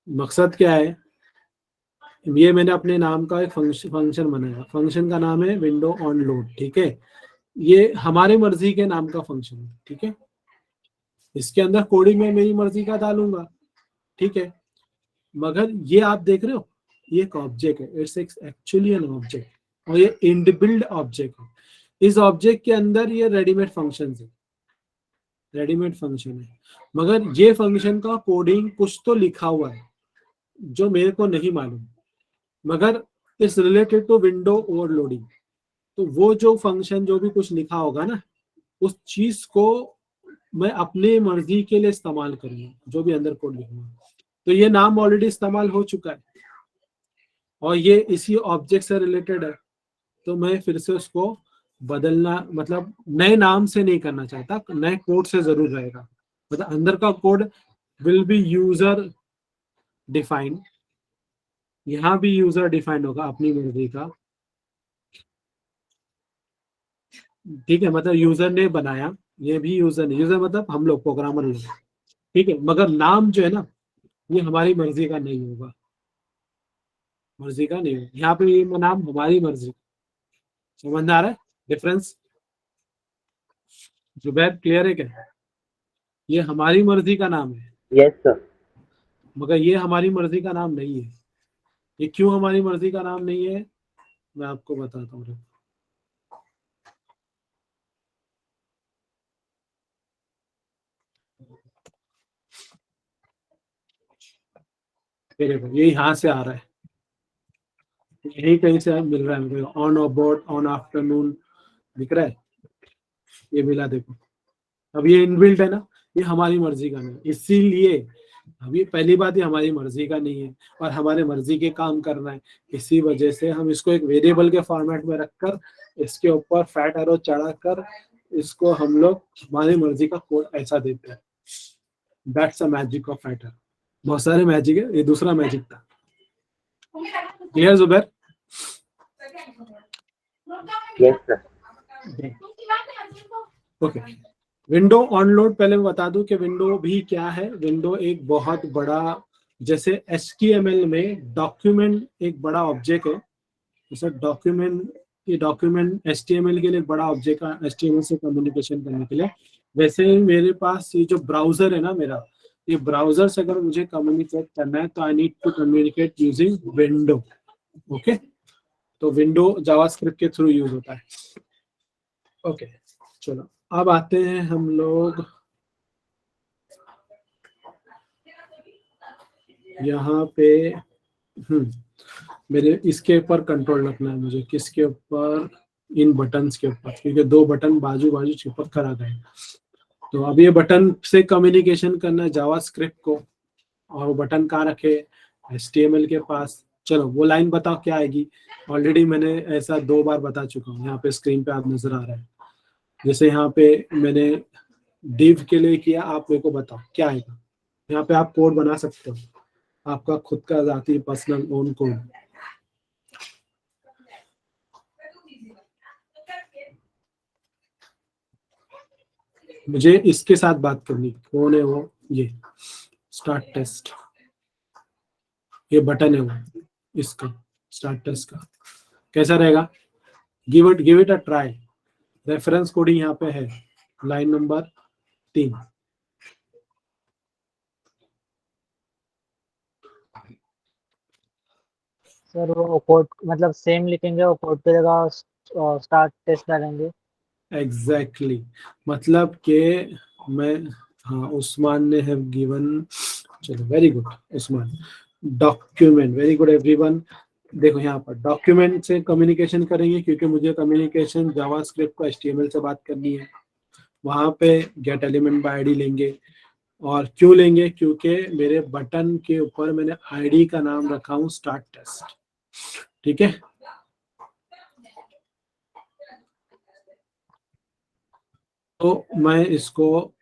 मकसद क्या है? ये मैंने अपने नाम का एक फंक्शन बनाया, फंक्शन का नाम है विंडो ऑन लोड, ठीक है? ये हमारे मर्जी के नाम का फंक्शन है, ठीक है? इसके अंदर कोडिंग में मेरी मर्जी का डालूंगा, ठीक है? मगर ये आप देख रहे हो, ये एक ऑब्जेक्ट है, इट्स एक्चुअली एन ऑब्जेक्ट, और ये इनबिल्ड ऑब्जेक्ट है। इस ऑब्जेक्ट के अंदर ये रेडीमेड फंक्शन है, रेडीमेड फंक्शन है, मगर ये फंक्शन का कोडिंग कुछ तो लिखा हुआ है जो मेरे को नहीं मालूम, मगर it's related to window overloading. तो वो जो फंक्शन जो भी कुछ लिखा होगा ना, उस चीज को मैं अपने मर्जी के लिए इस्तेमाल करूंगा, जो भी अंदर कोड लिखूंगा। तो ये नाम ऑलरेडी इस्तेमाल हो चुका है और ये इसी ऑब्जेक्ट से रिलेटेड है, तो मैं फिर से उसको बदलना, मतलब नए नाम से नहीं करना चाहता, नए कोड से जरूर रहेगा। मतलब अंदर का code will be user defined, यहाँ भी यूजर डिफाइंड होगा अपनी मर्जी का, ठीक है? मतलब यूजर ने बनाया, ये भी यूजर नहीं, यूजर मतलब हम लोग प्रोग्रामर लोग, ठीक है, मगर नाम जो है ना ये हमारी मर्जी का नहीं होगा, मर्जी का नहीं होगा। यहाँ पे ये नाम हमारी मर्जी, समझ में आ रहा है डिफरेंस? जुबैर क्लियर है क्या? ये हमारी मर्जी का नाम है, यस सर। मगर ये हमारी मर्जी का नाम नहीं है। ये क्यों हमारी मर्जी का नाम नहीं है मैं आपको बताता हूँ। ये यहाँ से आ रहा है, यही कहीं से मिल रहा है मुझे। ऑन अबाउट, ऑन आफ्टरनून दिख रहा है, ये मिला देखो। अब ये इनबिल्ट है ना, ये हमारी मर्जी का नहीं, इसीलिए अभी पहली बात ये हमारी मर्जी का नहीं है और हमारे मर्जी के काम करना है। इसी वजह से हम इसको एक वेरिएबल के फॉर्मेट में रखकर इसके ऊपर फैट एरो चढ़ाकर इसको हम लोग हमारी मर्जी का कोड ऐसा देते हैं। That's a magic of fat arrow. बहुत सारे मैजिक है, ये दूसरा मैजिक था। Clear Zubair? Yes sir. Okay, window on load पहले मैं बता दूं कि विंडो भी क्या है। विंडो एक बहुत बड़ा, जैसे HTML में डॉक्यूमेंट एक बड़ा ऑब्जेक्ट है, जैसे डॉक्यूमेंट, ये डॉक्यूमेंट HTML के लिए एक बड़ा ऑब्जेक्ट है HTML से कम्युनिकेशन करने के लिए। वैसे ही मेरे पास ये जो ब्राउजर है ना मेरा, ये ब्राउजर से अगर मुझे कम्युनिकेट करना है तो I need to communicate using window. Okay, तो विंडो जावास्क्रिप्ट के थ्रू यूज होता है। ओके, चलो अब आते हैं हम लोग यहाँ पे। मेरे इसके ऊपर कंट्रोल रखना है मुझे, किसके ऊपर? इन बटन्स के ऊपर, क्योंकि दो बटन बाजू बाजू चिपक कर आ गए। तो अब ये बटन से कम्युनिकेशन करना है जावास्क्रिप्ट को, और वो बटन कहाँ रखे? HTML के पास। चलो वो लाइन बताओ क्या आएगी। ऑलरेडी मैंने ऐसा 2 बार बता चुका हूँ, यहाँ पे स्क्रीन पे आप नजर आ रहा है। जैसे यहाँ पे मैंने div के लिए किया, आप मेरे को बताओ क्या आएगा। यहाँ पे आप कोड बना सकते हो, आपका खुद का जाती पर्सनल ओन कोड। मुझे इसके साथ बात करनी, कौन है वो? ये स्टार्ट टेस्ट, ये बटन है वो, इसका स्टार्ट टेस्ट का कैसा रहेगा? Give it a try. Reference coding यहाँ पे है, लाइन नंबर 3। सर वो कोड मतलब सेम लिखेंगे, वो कोड की जगह स्टार्ट टेस्ट डालेंगे। एग्जैक्टली, मतलब कि मैं, हाँ उस्मान ने हैव गिवन, चलो very good Usman. Document, very good everyone. देखो यहाँ पर डॉक्यूमेंट से कम्युनिकेशन करेंगे, क्योंकि मुझे कम्युनिकेशन जावास्क्रिप्ट को HTML से बात करनी है। वहां पे गेट एलिमेंट बाय आईडी लेंगे, और क्यों लेंगे? क्योंकि मेरे बटन के ऊपर मैंने आईडी का नाम रखा हूँ स्टार्ट टेस्ट। ठीक है, तो मैं इसको,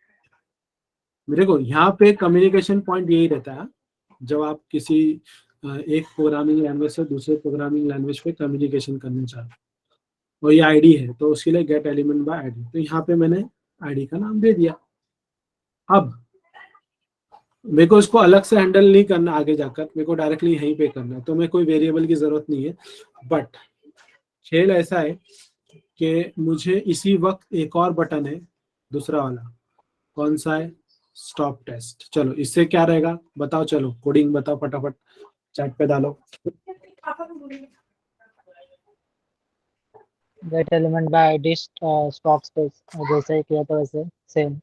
मेरे को यहाँ पे कम्युनिकेशन पॉइंट यही रहता है जब आप किसी एक प्रोग्रामिंग लैंग्वेज से दूसरे प्रोग्रामिंग लैंग्वेज पे कम्युनिकेशन करना चाहते हो, और ये आईडी है तो उसके लिए गेट एलिमेंट बाय आईडी। तो यहाँ पे मैंने आईडी का नाम दे दिया। अब मेरे को इसको अलग से हैंडल नहीं करना, आगे जाकर मेरे को डायरेक्टली यहीं पे करना है, तो मैं कोई वेरिएबल की जरूरत नहीं है। बट खेल ऐसा है कि मुझे इसी वक्त एक और बटन है, दूसरा वाला, कौन सा है? Stop test. चलो इससे क्या रहेगा बताओ, चलो कोडिंग बताओ फटाफट, चैट पे डालो। Get element by ID stop test, जैसे ही किया था वैसे सेम।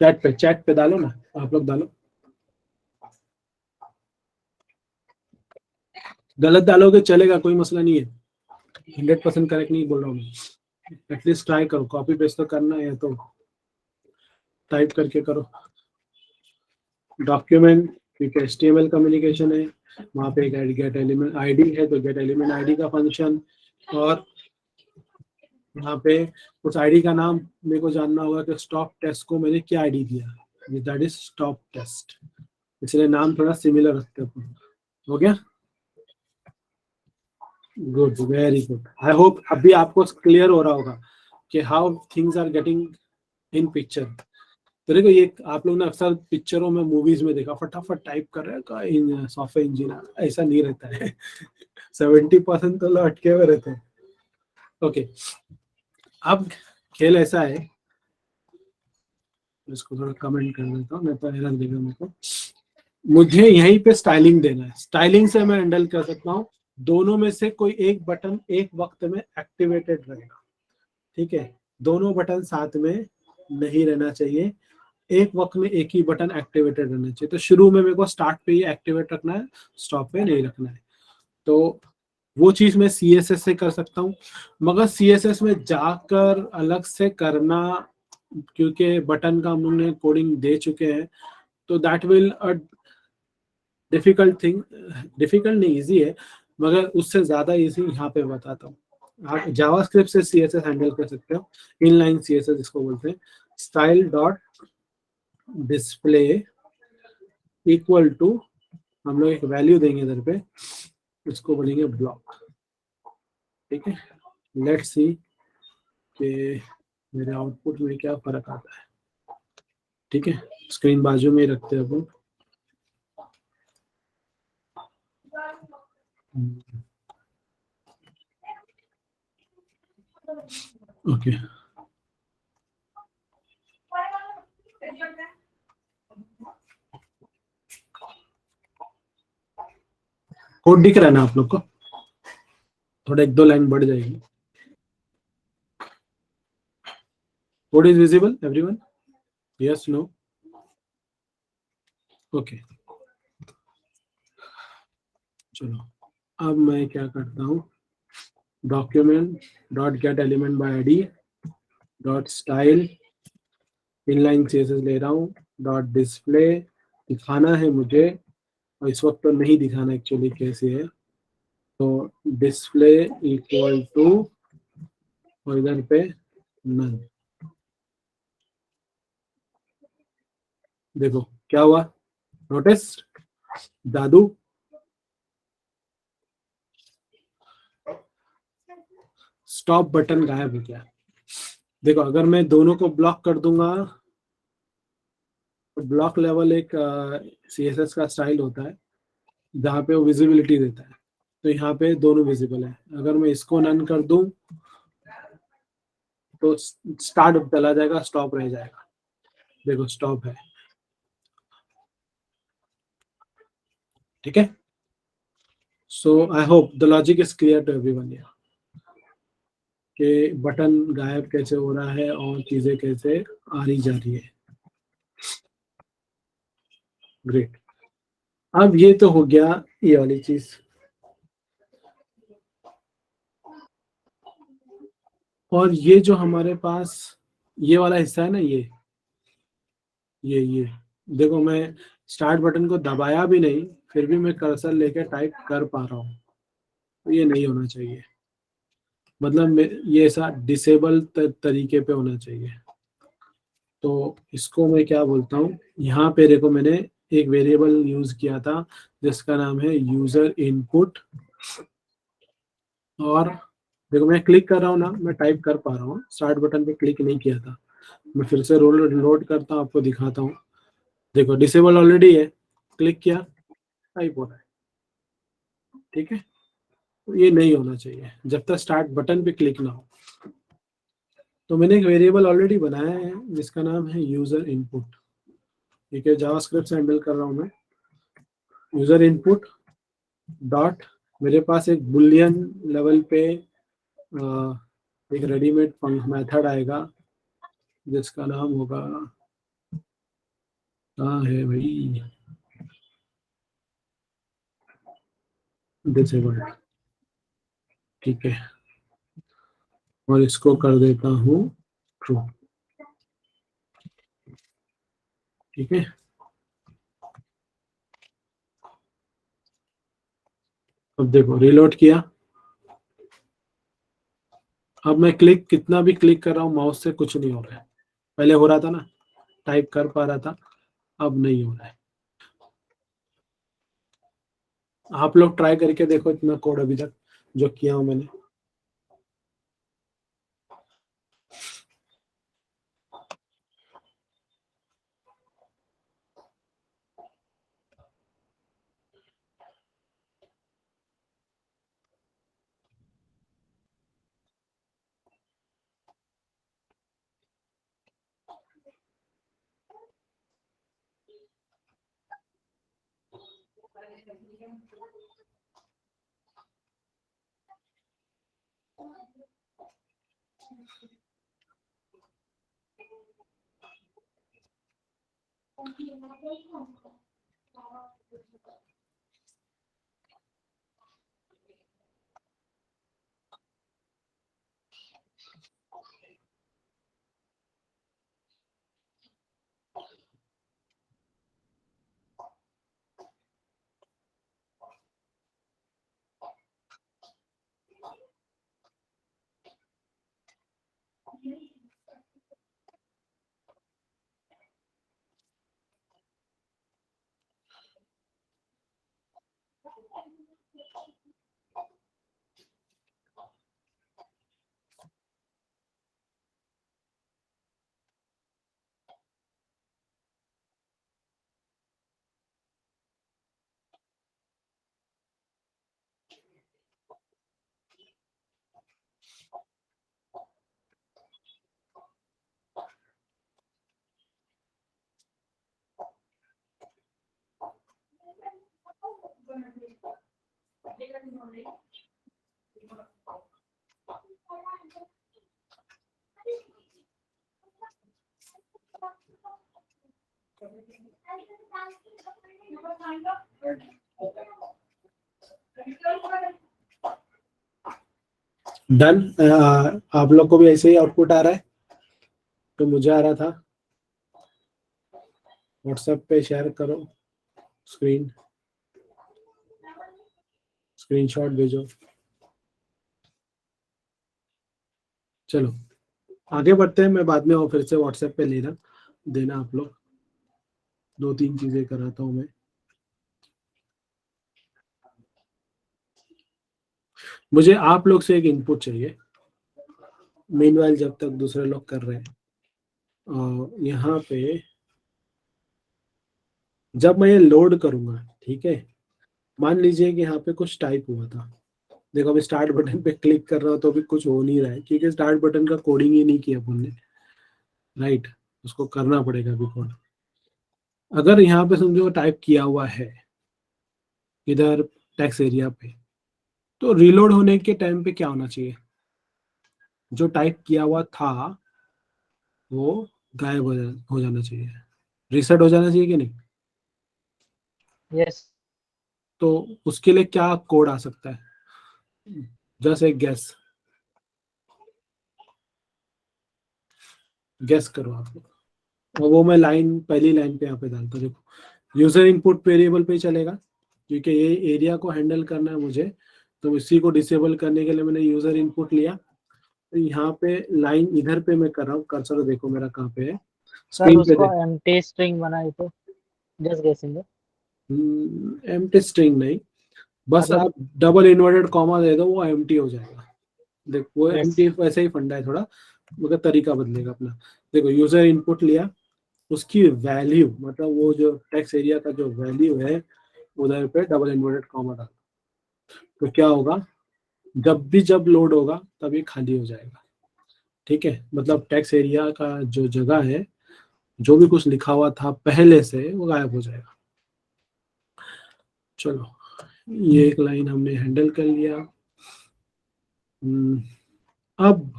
चैट पे डालो ना, आप लोग डालो। गलत डालोगे चलेगा, कोई मसला नहीं है, 100% करेक्ट नहीं बोल रहा हूँ मैं। एटलीस्ट ट्राई करो, कॉपी पेस्ट तो करना है तो टाइप करके करो। डॉक्यूमेंट, क्योंकि HTML कम्युनिकेशन है, वहाँ पे गेट एलिमेंट आईडी है तो गेट एलिमेंट आईडी का फंक्शन, और यहाँ पे उस आईडी का नाम मेरे को जानना होगा कि स्टॉप टेस्ट को मैंने क्या आईडी दिया, दैट इज स्टॉप टेस्ट, इसलिए नाम थोड़ा सिमिलर रखते हैं। हो गया? Good, very good. I hope अभी आपको क्लियर हो रहा होगा कि how things are getting in picture. तो देखो ये आप लोग ने अक्सर पिक्चरों में मूवीज में देखा, फटाफट टाइप कर रहे हैं सॉफ्टवेयर इंजीनियर, ऐसा नहीं रहता है। 70% तो लोग अटके हुए रहते हैं। ओके, अब खेल ऐसा है, इसको थोड़ा कमेंट कर देता हूँ, नहीं तो एरर देगा मेरे को। मुझे यहीं पे स्टाइलिंग देना है, स्टाइलिंग से मैं हैंडल कर सकता हूँ। दोनों में से कोई एक बटन एक वक्त में एक्टिवेटेड रहेगा, ठीक है। दोनों बटन साथ में नहीं रहना चाहिए, एक वक्त में एक ही बटन एक्टिवेटेड रहना चाहिए। तो शुरू में मेरे को स्टार्ट पे ही एक्टिवेट रखना है, स्टॉप पे नहीं रखना है। तो वो चीज मैं CSS से कर सकता हूँ, मगर CSS में जाकर अलग से करना, क्योंकि बटन का हम लोग ने कोडिंग दे चुके हैं, तो that will a difficult thing. Difficult नहीं, इजी है, मगर उससे ज्यादा इजी यहाँ पे बताता हूँ। आप जावास्क्रिप्ट से CSS हैंडल कर सकते हो, इनलाइन CSS इसको बोलते हैं। Style dot display equal to, हम लोग एक वैल्यू देंगे इधर पे, इसको बोलेंगे ब्लॉक, ठीक है। लेट्स सी कि मेरे आउटपुट में क्या फर्क आता है, ठीक है। स्क्रीन बाजू में ही रखते हैं अपन। ओके, कोड दिख रहा है ना आप लोग को? थोड़ा एक दो लाइन बढ़ जाएगी। Code is visible everyone? Yes, no? Okay, चलो अब मैं क्या करता हूँ, document dot get element by ID dot style, inline CSS ले रहा हूँ, डॉट डिस्प्ले, दिखाना है मुझे, और इस वक्त तो नहीं दिखाना एक्चुअली कैसे है। तो डिस्प्ले इक्वल टू, और इधर पे नन। देखो क्या हुआ, नोटिस दादू? स्टॉप बटन गायब हो गया। देखो अगर मैं दोनों को ब्लॉक कर दूंगा, तो ब्लॉक लेवल एक CSS का स्टाइल होता है जहाँ पे वो विजिबिलिटी देता है। तो यहाँ पे दोनों विजिबल है। अगर मैं इसको नन कर दूं तो स्टार्ट चला जाएगा, स्टॉप रह जाएगा। देखो स्टॉप है, ठीक है। So I hope the logic is clear to everyone here, कि बटन गायब कैसे हो रहा है और चीजें कैसे आ रही जा रही है। ग्रेट, अब ये तो हो गया ये वाली चीज। और ये जो हमारे पास ये वाला हिस्सा है ना, ये देखो मैं स्टार्ट बटन को दबाया भी नहीं, फिर भी मैं कर्सर लेके टाइप कर पा रहा हूँ। तो ये नहीं होना चाहिए, मतलब ये ऐसा डिसेबल तरीके पे होना चाहिए। तो इसको मैं क्या बोलता हूँ, यहाँ पे देखो मैंने एक वेरिएबल यूज किया था जिसका नाम है यूजर इनपुट। और देखो मैं क्लिक कर रहा हूँ ना, मैं टाइप कर पा रहा हूँ, स्टार्ट बटन पे क्लिक नहीं किया था। मैं फिर से रोल लोड करता हूँ, आपको दिखाता हूँ। देखो डिसेबल ऑलरेडी है, क्लिक किया, टाइप हो रहा है, ठीक है। तो ये नहीं होना चाहिए जब तक स्टार्ट बटन पे क्लिक ना हो। तो मैंने एक वेरिएबल ऑलरेडी बनाया है जिसका नाम है यूजर इनपुट, ठीक है। जावास्क्रिप्ट से हैंडल कर रहा हूँ मैं। यूजर इनपुट डॉट, मेरे पास एक बुलियन लेवल पे एक रेडीमेड मेथड आएगा जिसका नाम होगा, कहाँ है भाई, डिसेबल्ड, ठीक है। और इसको कर देता हूँ ट्रू, ठीक है। अब देखो रिलोड किया, अब मैं क्लिक कितना भी क्लिक कर रहा हूँ माउस से, कुछ नहीं हो रहा है। पहले हो रहा था ना, टाइप कर पा रहा था, अब नहीं हो रहा है। आप लोग ट्राई करके देखो इतना कोड अभी तक जो किया हूं मैंने। डन। आप लोग को भी ऐसे ही आउटपुट आ रहा है तो मुझे आ रहा था? व्हाट्सएप पे शेयर करो, स्क्रीनशॉट भेजो। चलो आगे बढ़ते हैं, मैं बाद में और फिर से व्हाट्सएप पे लेना देना आप लोग। 2-3 चीजें कराता हूँ मैं। मुझे आप लोग से एक इनपुट चाहिए, मीनवाइल जब तक दूसरे लोग कर रहे हैं। यहाँ पे जब मैं ये लोड करूंगा, ठीक है, मान लीजिए कि यहाँ पे कुछ टाइप हुआ था। देखो अभी स्टार्ट बटन पे क्लिक कर रहा हूँ तो अभी कुछ हो नहीं रहा है, क्योंकि स्टार्ट बटन का कोडिंग ही नहीं किया अपन ने, राइट। उसको करना पड़ेगा अभी कोड। अगर यहाँ पे समझो टाइप किया हुआ है इधर टेक्स्ट एरिया पे, तो रीलोड होने के टाइम पे क्या होना चाहिए? जो टाइप किया हुआ था वो गायब हो जाना चाहिए, रीसेट हो जाना चाहिए कि नहीं? यस। तो उसके लिए क्या कोड आ सकता है? जस्ट एक गेस करो आप लोग। और वो मैं लाइन, पहली लाइन पे यहाँ पे डालता हूँ। देखो यूजर इनपुट वेरिएबल पे चलेगा, क्योंकि ये एरिया को हैंडल करना है मुझे, तो इसी को डिसेबल करने के लिए मैंने यूजर इनपुट लिया। तो यहाँ पे लाइन इधर पे मैं कर रहा हूँ, कर्सर देखो मेरा कहाँ पे है, सर स्क्रीन पे उसको देखो। एम्प्टी स्ट्रिंग बनाई तो जस्ट गेसिंग है। एम्प्टी स्ट्रिंग नहीं, बस मतलब आप डबल इन्वर्टेड कॉमा दे दो, वो एम्प्टी हो जाएगा। देखो वो यस। एम्प्टी वैसे ही फंडा है थोड़ा, मगर तरीका बदलेगा अपना। देखो यूजर इनपुट लिया, उसकी वैल्यू मतलब वो जो टेक्स्ट एरिया का जो वैल्यू है उधर पे डबल इन्वर्टेड कॉमा डाल। तो क्या होगा, जब लोड होगा तब ये खाली हो जाएगा, ठीक है। मतलब टेक्स्ट एरिया का जो जगह है, जो भी कुछ लिखा हुआ था पहले से, वो गायब हो जाएगा। चलो ये एक लाइन हमने हैंडल कर लिया। अब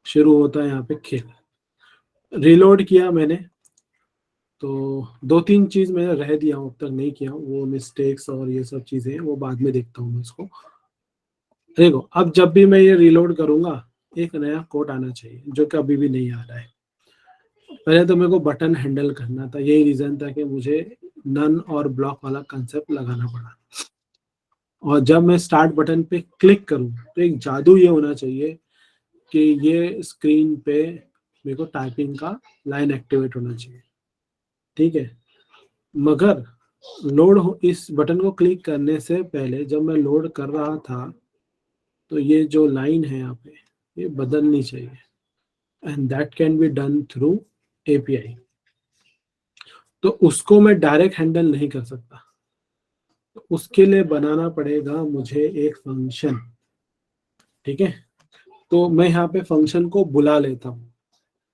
शुरू होता है यहाँ पे खेल। रीलोड किया मैंने, तो 2-3 चीज मैंने रह दिया हूँ, अब तक नहीं किया हूँ, वो मिस्टेक्स और ये सब चीजें हैं, वो बाद में देखता हूँ मैं इसको। देखो अब जब भी मैं ये रीलोड करूंगा, एक नया कोड आना चाहिए, जो कि अभी भी नहीं आ रहा है। पहले तो मेरे को बटन हैंडल करना था, यही रीजन था कि मुझे नन और ब्लॉक वाला कंसेप्ट लगाना पड़ा। और जब मैं स्टार्ट बटन पे क्लिक करूं तो एक जादू ये होना चाहिए कि ये स्क्रीन पे मेरे को टाइपिंग का लाइन एक्टिवेट होना चाहिए, ठीक है। मगर इस बटन को क्लिक करने से पहले जब मैं लोड कर रहा था, तो ये जो लाइन है यहाँ पे, ये बदलनी चाहिए, and that can be done through API. तो उसको मैं डायरेक्ट हैंडल नहीं कर सकता, तो उसके लिए बनाना पड़ेगा मुझे एक फंक्शन, ठीक है। तो मैं यहाँ पे फंक्शन को बुला लेता हूँ।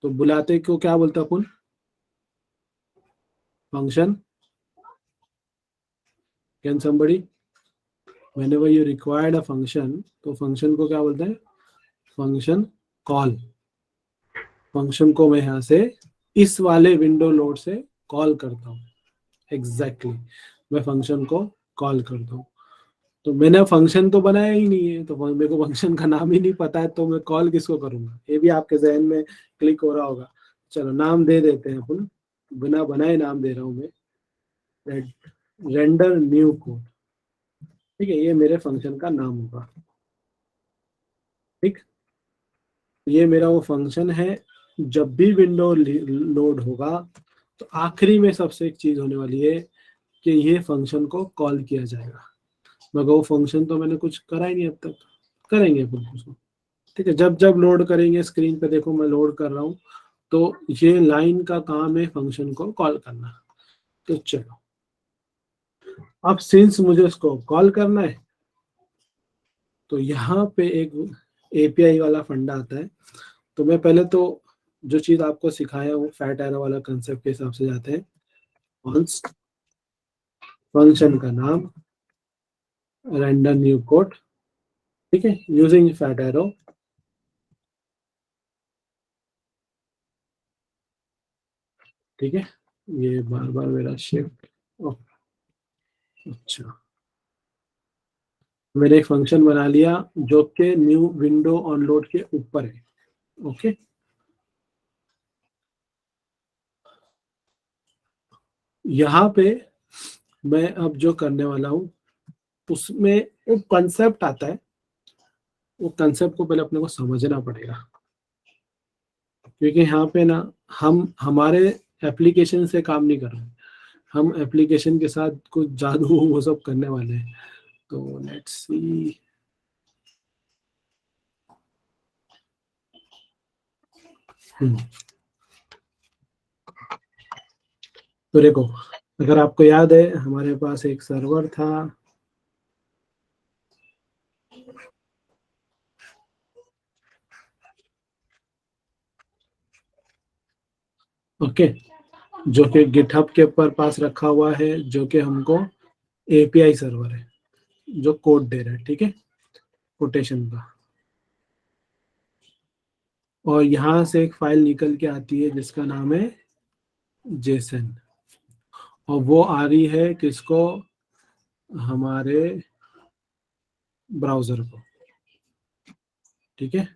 तो बुलाते को क्या बोलता अपन? Function can somebody? Whenever you required a function, तो फंक्शन को क्या बोलते हैं? Function call. फंक्शन को मैं यहाँ से इस वाले विंडो लोड से कॉल करता हूँ। एग्जैक्टली मैं फंक्शन को कॉल करता हूँ। तो मैंने फंक्शन तो बनाया ही नहीं है, तो मेरे को फंक्शन का नाम ही नहीं पता है, तो मैं कॉल किसको करूंगा? ये भी आपके जहन में क्लिक हो रहा होगा। चलो नाम दे देते हैं अपन, बिना बनाए नाम दे रहा हूँ मैं, रेंडर न्यू कोड। ठीक है, ये मेरे फंक्शन का नाम होगा। ठीक, ये मेरा वो फंक्शन है। जब भी विंडो लोड होगा तो आखिरी में सबसे एक चीज होने वाली है कि ये फंक्शन को कॉल किया जाएगा। मगर वो फंक्शन तो मैंने कुछ करा ही नहीं अब तक, करेंगे अपन उसको। ठीक है, जब जब लोड करेंगे, स्क्रीन पे देखो मैं लोड कर रहा हूँ, तो ये लाइन का काम है फंक्शन को कॉल करना। तो चलो, अब सिंस मुझे उसको कॉल करना है, तो यहाँ पे एक एपीआई वाला फंडा आता है। तो मैं पहले तो जो चीज आपको सिखाया वो फैट एरो वाला कंसेप्ट के हिसाब से जाते हैं। कॉन्स्ट फंक्शन का नाम रेंडर न्यू कोड, ठीक है, यूजिंग फैट एरो। ठीक है, ये बार बार मेरा शिफ्ट। अच्छा, मैंने एक फंक्शन बना लिया जो कि न्यू विंडो ऑन लोड के ऊपर है। ओके, यहाँ पे मैं अब जो करने वाला हूँ उसमें एक कंसेप्ट आता है। वो कंसेप्ट को पहले अपने को समझना पड़ेगा, क्योंकि यहाँ पे ना हम हमारे एप्लीकेशन से काम नहीं कर रहे हैं, हम एप्लीकेशन के साथ कुछ जादू वो सब करने वाले हैं। तो लेट्स सी, तो देखो, अगर आपको याद है हमारे पास एक सर्वर था, ओके, जो कि गिटहब के ऊपर पास रखा हुआ है, जो कि हमको एपीआई सर्वर है जो कोड दे रहा है। ठीक है, कोटेशन का। और यहाँ से एक फाइल निकल के आती है जिसका नाम है जेसन, और वो आ रही है किसको? हमारे ब्राउजर को। ठीक है,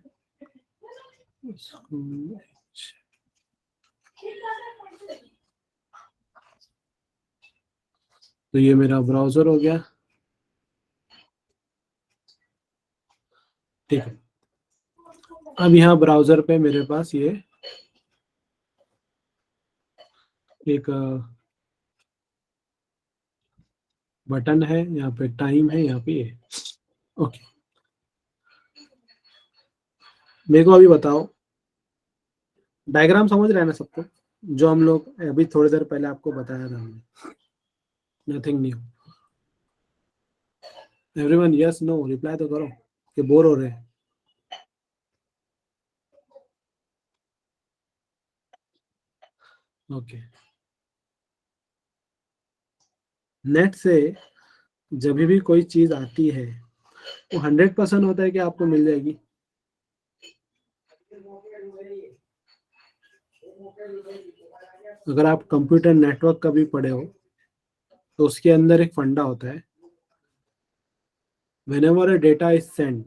तो ये मेरा ब्राउजर हो गया। ठीक है, अब यहाँ ब्राउजर पे मेरे पास ये एक बटन है, यहाँ पे टाइम है, यहाँ पे ये। ओके, मेरे को अभी बताओ, डायग्राम समझ रहे हैं ना सबको? जो हम लोग अभी थोड़ी देर पहले आपको बताया था हमने, nothing new. Everyone yes no reply तो करो कि बोर हो रहे हैं। ओके, नेट से जब भी कोई चीज आती है वो 100% होता है कि आपको मिल जाएगी? अगर आप कंप्यूटर नेटवर्क का भी पढ़े हो तो उसके अंदर एक फंडा होता है, whenever a data is sent,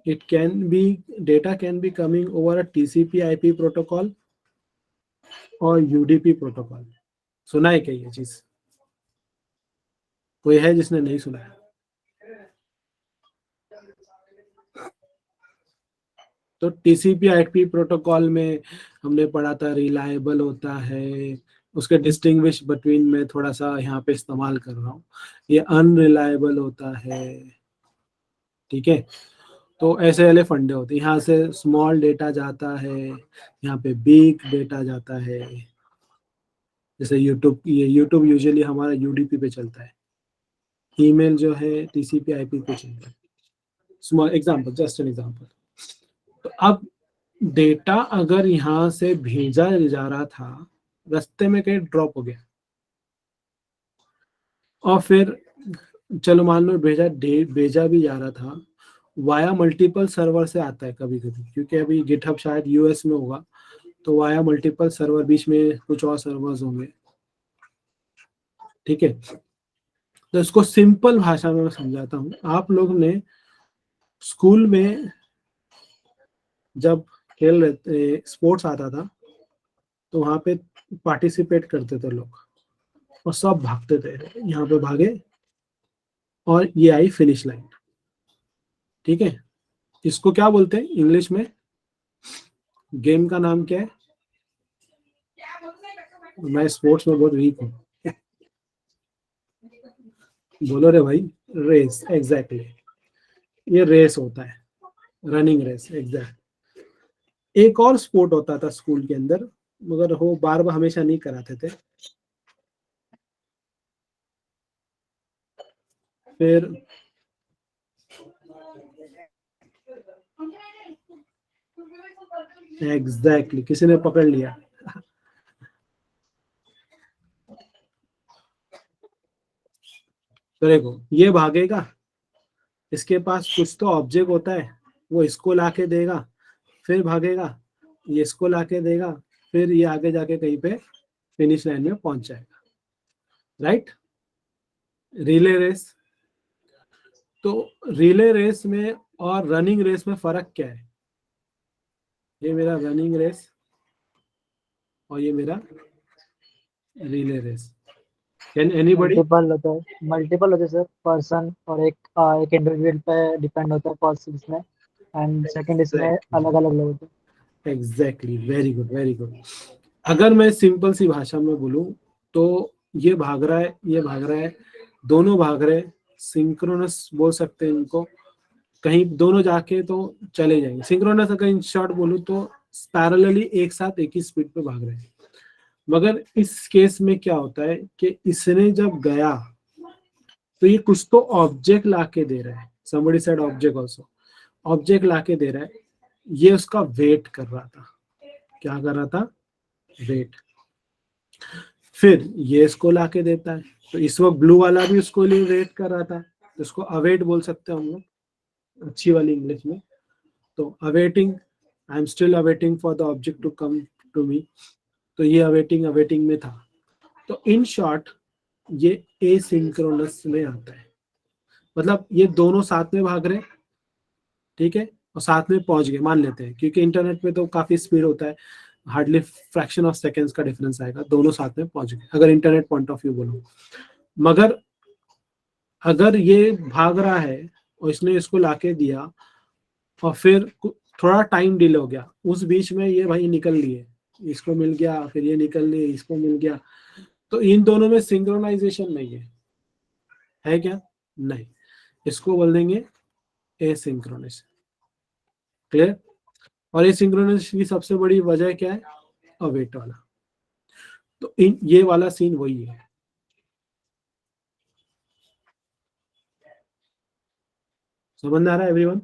it can be data can be coming over a TCP IP protocol और UDP प्रोटोकॉल। सुना है क्या ये चीज? कोई है जिसने नहीं सुना है? तो TCP IP प्रोटोकॉल में हमने पढ़ा था रिलायबल होता है, उसके डिस्टिंग्विश बिटवीन में थोड़ा सा यहाँ पे इस्तेमाल कर रहा हूँ, ये अनरिलायबल होता है। ठीक है, तो ऐसे वाले फंडे होते हैं। यहाँ से स्मॉल डेटा जाता है, यहाँ पे बिग डेटा जाता है। जैसे यूट्यूब, ये यूट्यूब यूजुअली हमारा यूडीपी पे चलता है, ईमेल जो है टीसीपी आईपी पे चलता है। Small example, just an example. तो अब डेटा अगर यहाँ से भेजा जा रहा था, रास्ते में कहीं ड्रॉप हो गया, और फिर चलो मान लो भेजा भी जा रहा था, वाया मल्टीपल सर्वर से आता है कभी कभी, क्योंकि अभी गिटहब शायद यूएस में होगा, तो वाया मल्टीपल सर्वर, बीच में कुछ और सर्वर्स होंगे, ठीक है। तो इसको सिंपल भाषा में मैं समझाता हूँ। आप लोग ने स्कूल में जब खेल रहे थे, स्पोर्ट्स आता था, तो वहां पे पार्टिसिपेट करते थे लोग, और सब भागते थे, यहाँ पे भागे और ये आई फिनिश लाइन, ठीक है। इसको क्या बोलते हैं इंग्लिश में? गेम का नाम क्या है? मैं स्पोर्ट्स में बहुत वीक हूँ। बोलो रे भाई। Race, exactly. ये रेस होता है, रनिंग रेस, एग्जैक्ट। एक और स्पोर्ट होता था स्कूल के अंदर, मगर वो बार बार हमेशा नहीं कराते थे। फिर एग्जैक्टली किसी ने पकड़ लिया। तो देखो, ये भागेगा, इसके पास कुछ तो ऑब्जेक्ट होता है, वो इसको लाके देगा, फिर भागेगा, ये इसको लाके देगा, फिर ये आगे जाके कहीं पे फिनिश लाइन में पहुंच जाएगा, राइट। Relay race. तो रिले रेस में और रनिंग रेस में फर्क क्या है? ये मेरा रनिंग रेस और ये मेरा relay race. Can anybody? Multiple होते हैं सर, पर्सन और एक इंडिविजुअल पे डिपेंड होता है फर्स्ट इसमें, एंड सेकंड इसमें अलग अलग लोग होते हैं। Exactly, very good, very good. अगर मैं सिंपल सी भाषा में बोलूं, तो ये भाग रहा है, ये भाग रहा है, दोनों भाग रहे, सिंक्रोनस बोल सकते हैं इनको। कहीं दोनों जाके तो चले जाएंगे। सिंक्रोनस अगर इन शॉर्ट बोलूं तो पैरेलली एक साथ एक ही स्पीड पे भाग रहे हैं। मगर इस केस में क्या होता है कि इसने जब गया तो ये कुछ तो ऑब्जेक्ट लाके दे रहा है। somebody said object also. Object लाके दे रहा है, ये उसका वेट कर रहा था। क्या कर रहा था? वेट। फिर ये इसको लाके देता है, तो इस वक्त ब्लू वाला भी उसको लिए वेट कर रहा था, तो इसको अवेट बोल सकते हैं हम लोग अच्छी वाली इंग्लिश में। तो awaiting, I am still awaiting for the object to come to me. तो ये अवेटिंग अवेटिंग में था। तो इन शॉर्ट ये एसिंक्रोनस में आता है। मतलब ये दोनों साथ में भाग रहे, ठीक है, और साथ में पहुंच गए मान लेते हैं, क्योंकि इंटरनेट पे तो काफी स्पीड होता है, हार्डली फ्रैक्शन ऑफ सेकेंड्स का डिफरेंस आएगा, दोनों साथ में पहुंच गए अगर इंटरनेट पॉइंट ऑफ व्यू बोलो। मगर अगर ये भाग रहा है और इसने इसको लाके दिया और फिर थोड़ा टाइम डिले हो गया, उस बीच में ये भाई निकल लिए, इसको मिल गया, फिर ये निकल लिए, इसको मिल गया, तो इन दोनों में सिंक्रोनाइजेशन नहीं है क्या? नहीं। इसको बोल देंगे एसिंक्रोनस। क्लियर? और एसिंक्रोनस की सबसे बड़ी वजह क्या है? अवेट वाला। तो ये वाला सीन वही है। समझ आ रहा है एवरीवन?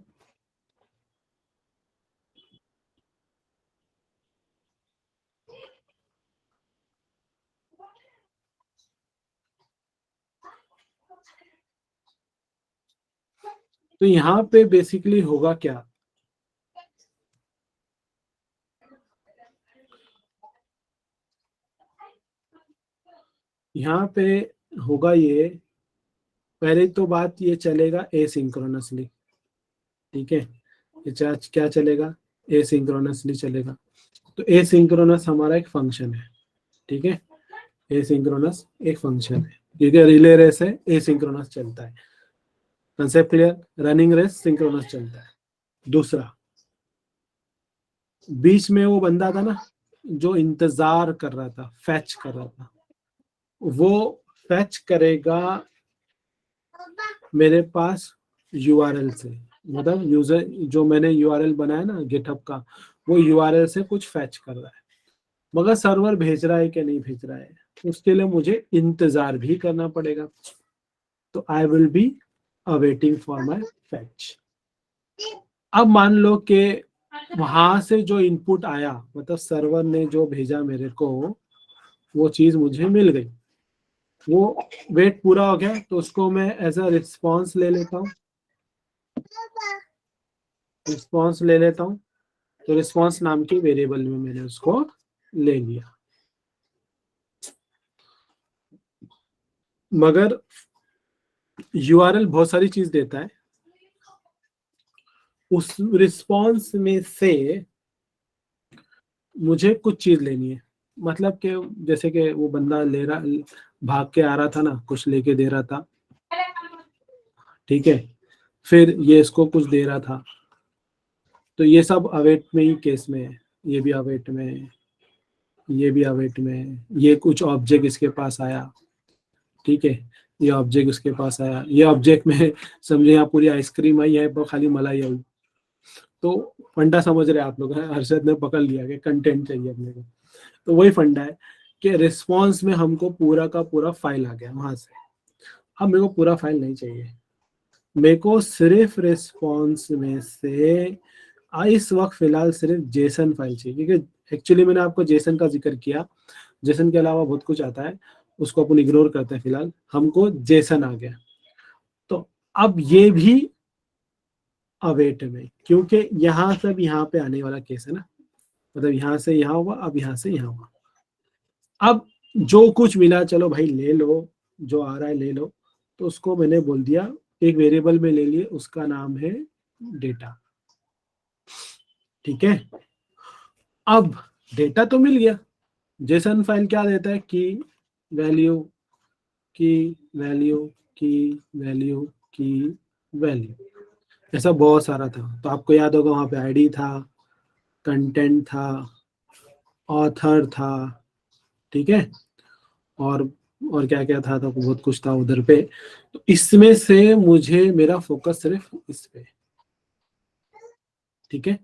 तो यहाँ पे बेसिकली होगा क्या? यहाँ पे होगा ये, पहले तो बात ये चलेगा एसिंक्रोनसली, ठीक है। ये क्या चलेगा? एसिंक्रोनसली चलेगा। तो एसिंक्रोनस हमारा एक फंक्शन है, ठीक है। एसिंक्रोनस एक फंक्शन है, क्योंकि रिले रेस है, एसिंक्रोनस चलता है। Concept clear? Running race synchronous चलता है। दूसरा, बीच में वो बंदा था ना जो इंतजार कर रहा था, फैच कर रहा था, वो फैच करेगा मेरे पास यूआरएल से। मतलब यूजर जो मैंने यूआरएल बनाया ना गिटहब का, वो यूआरएल से कुछ फैच कर रहा है, मगर सर्वर भेज रहा है कि नहीं भेज रहा है, उसके लिए मुझे इंतजार भी करना पड़ेगा। तो I will be awaiting for my fetch. अब मान लो कि वहां से जो इनपुट आया, मतलब सर्वर ने जो भेजा मेरे को, वो चीज मुझे मिल गई, वो वेट पूरा हो गया तो उसको मैं एज अ रिस्पॉन्स ले लेता हूँ, रिस्पॉन्स ले लेता हूँ। तो रिस्पॉन्स नाम की वेरिएबल में मैंने उसको ले लिया। मगर यूआरएल बहुत सारी चीज देता है, उस रिस्पॉन्स में से मुझे कुछ चीज लेनी है। मतलब कि जैसे कि वो बंदा ले रहा, भाग के आ रहा था ना, कुछ लेके दे रहा था, ठीक है, फिर ये इसको कुछ दे रहा था, तो ये सब अवेट में ही केस में है। ये भी अवेट में है, ये भी अवेट में है, ये कुछ ऑब्जेक्ट इसके पास आया, ठीक है, ये ऑब्जेक्ट उसके पास आया, ये ऑब्जेक्ट में समझे यहाँ पूरी आइसक्रीम आई है पर खाली मलाई आई। तो फंडा समझ रहे आप लोग हैं, हर्षद ने पकड़ लिया कि कंटेंट चाहिए अपने को। तो वही फंडा है कि रिस्पॉन्स में हमको पूरा का पूरा फाइल आ गया वहां से। अब मेरे को पूरा फाइल नहीं चाहिए, मेरे को सिर्फ रिस्पॉन्स में से इस वक्त फिलहाल सिर्फ जेसन फाइल चाहिए, क्योंकि एक्चुअली मैंने आपको जेसन का जिक्र किया, जेसन के अलावा बहुत कुछ आता है, उसको अपन इग्नोर करते हैं। फिलहाल हमको जेसन आ गया। तो अब ये भी अवेट में, क्योंकि यहाँ से अब यहाँ पे आने वाला केस है ना, मतलब यहाँ से यहाँ हुआ, अब यहाँ से यहाँ हुआ। अब जो कुछ मिला चलो भाई ले लो, जो आ रहा है ले लो। तो उसको मैंने बोल दिया, एक वेरिएबल में ले लिए, उसका नाम है डेटा, ठीक है। अब डेटा तो मिल गया, जेसन फाइल क्या देता है, की वैल्यू, की वैल्यू, की वैल्यू, की वैल्यू, ऐसा बहुत सारा था। तो आपको याद होगा वहां पे आईडी था, कंटेंट था, ऑथर था, ठीक है, और और क्या क्या था, तो बहुत कुछ था उधर पे। तो इसमें से मुझे मेरा फोकस सिर्फ इस पे, ठीक है।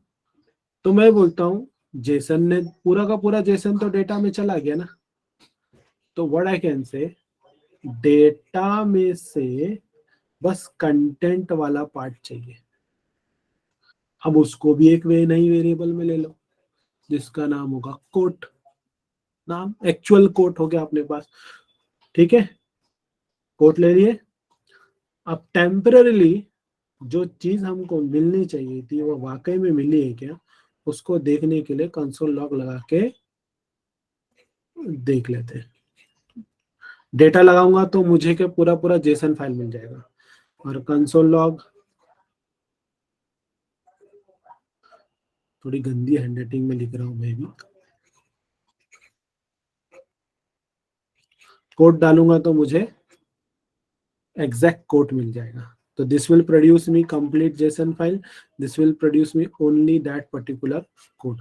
तो मैं बोलता हूँ जेसन ने पूरा का पूरा जेसन तो डेटा में चला गया ना, तो what I can say, data में से बस कंटेंट वाला पार्ट चाहिए। अब उसको भी एक वे नई वेरिएबल में ले लो, जिसका नाम होगा कोट, नाम एक्चुअल कोट हो गया अपने पास, ठीक है, कोट ले लिए। अब टेम्पररीली जो चीज हमको मिलनी चाहिए थी वो वाकई में मिली है क्या, उसको देखने के लिए कंसोल लॉग लगा के देख लेते हैं। डेटा लगाऊंगा तो मुझे क्या पूरा पूरा जेसन फाइल मिल जाएगा, और कंसोल लॉग, थोड़ी गंदी हैंडराइटिंग में लिख रहा हूं मैं भी, कोड डालूंगा तो मुझे एग्जैक्ट कोड मिल जाएगा। तो this will produce me complete JSON file, this will produce me only that particular code.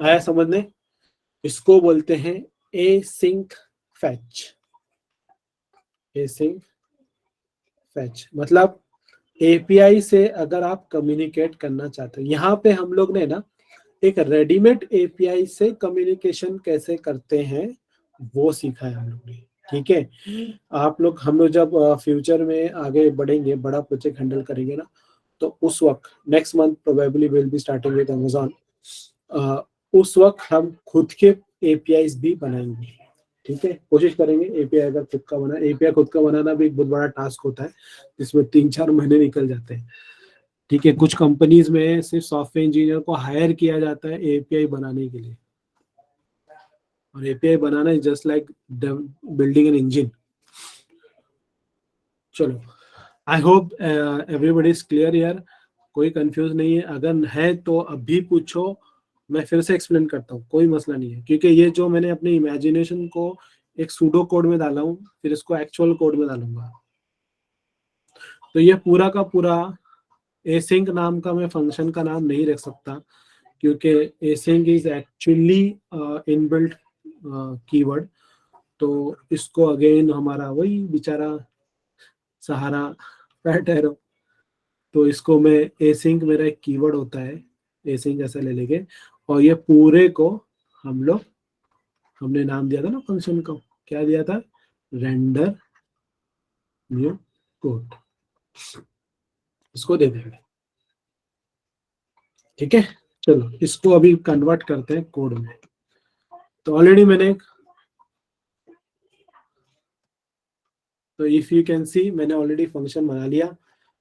आया समझने? इसको बोलते हैं एसिंक फैच। एसिंक फैच मतलब एपीआई से अगर आप कम्युनिकेट करना चाहते हो, यहाँ पे हम लोग ने ना एक रेडीमेड एपीआई से कम्युनिकेशन कैसे करते हैं वो सीखा है हम लोग ने, ठीक है। आप लोग, हम लोग जब फ्यूचर में आगे बढ़ेंगे, बड़ा प्रोजेक्ट हैंडल करेंगे ना, तो उस वक्त next month probably will be starting with Amazon, उस वक्त हम खुद के एपीआईज भी बनाएंगे, ठीक है। कोशिश करेंगे एपीआई अगर खुद का बना, एपीआई खुद का बनाना भी एक बहुत बड़ा टास्क होता है, जिसमें 3-4 महीने निकल जाते हैं, ठीक है। कुछ कंपनीज में सिर्फ सॉफ्टवेयर इंजीनियर को हायर किया जाता है एपीआई बनाने के लिए, और एपीआई बनाना is just like building an engine. चलो, I hope everybody is clear यार, कोई कंफ्यूज नहीं है। अगर है तो अभी पूछो, मैं फिर से एक्सप्लेन करता हूँ, कोई मसला नहीं है, क्योंकि ये जो मैंने अपनी इमेजिनेशन को एक सूडो कोड में डाला हूँ, फिर इसको एक्चुअल कोड में डालूंगा। तो ये पूरा का पूरा एसिंक नाम का मैं फंक्शन का नाम नहीं रख सकता, क्योंकि async is actually inbuilt keyword. तो इसको अगेन हमारा वही बेचारा सहारा पैट एरो, तो इसको मैं एसिंक, मेरा एक कीवर्ड होता है, एसिंक ऐसा ले लेंगे, और ये पूरे को हम लोग, हमने नाम दिया था ना फंक्शन को, क्या दिया था, रेंडर न्यू कोड, इसको दे देंगे, ठीक है। चलो इसको अभी कन्वर्ट करते हैं कोड में। तो ऑलरेडी मैंने तो इफ यू कैन सी मैंने ऑलरेडी फंक्शन बना लिया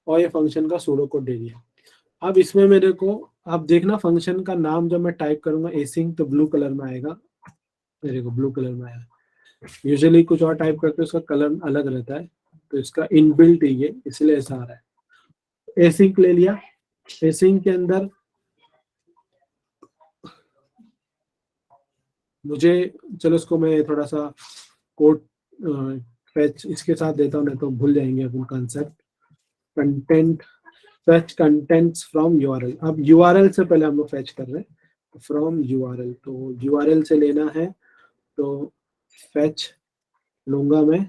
और ये फंक्शन का सूडो कोड दे दिया। अब इसमें मेरे को आप देखना फंक्शन का नाम जब मैं टाइप करूंगा एसिंक तो ब्लू कलर में आएगा, मेरे को ब्लू कलर में आया। यूजुअली कुछ और टाइप करते हैं उसका कलर अलग रहता है, तो इसका इनबिल्ट ही है इसलिए ऐसा आ रहा है। एसिंक ले लिया, एसिंक के अंदर मुझे, चलो इसको मैं थोड़ा सा कोड फैच इसके साथ देता हूँ, नहीं तो भूल जाएंगे अपन concept. Content fetch contents from URL. अब यूआरएल से पहले हम लोग फैच कर रहे हैं फ्रॉम यूआरएल, तो यूआरएल से लेना है तो फैच लूंगा मैं,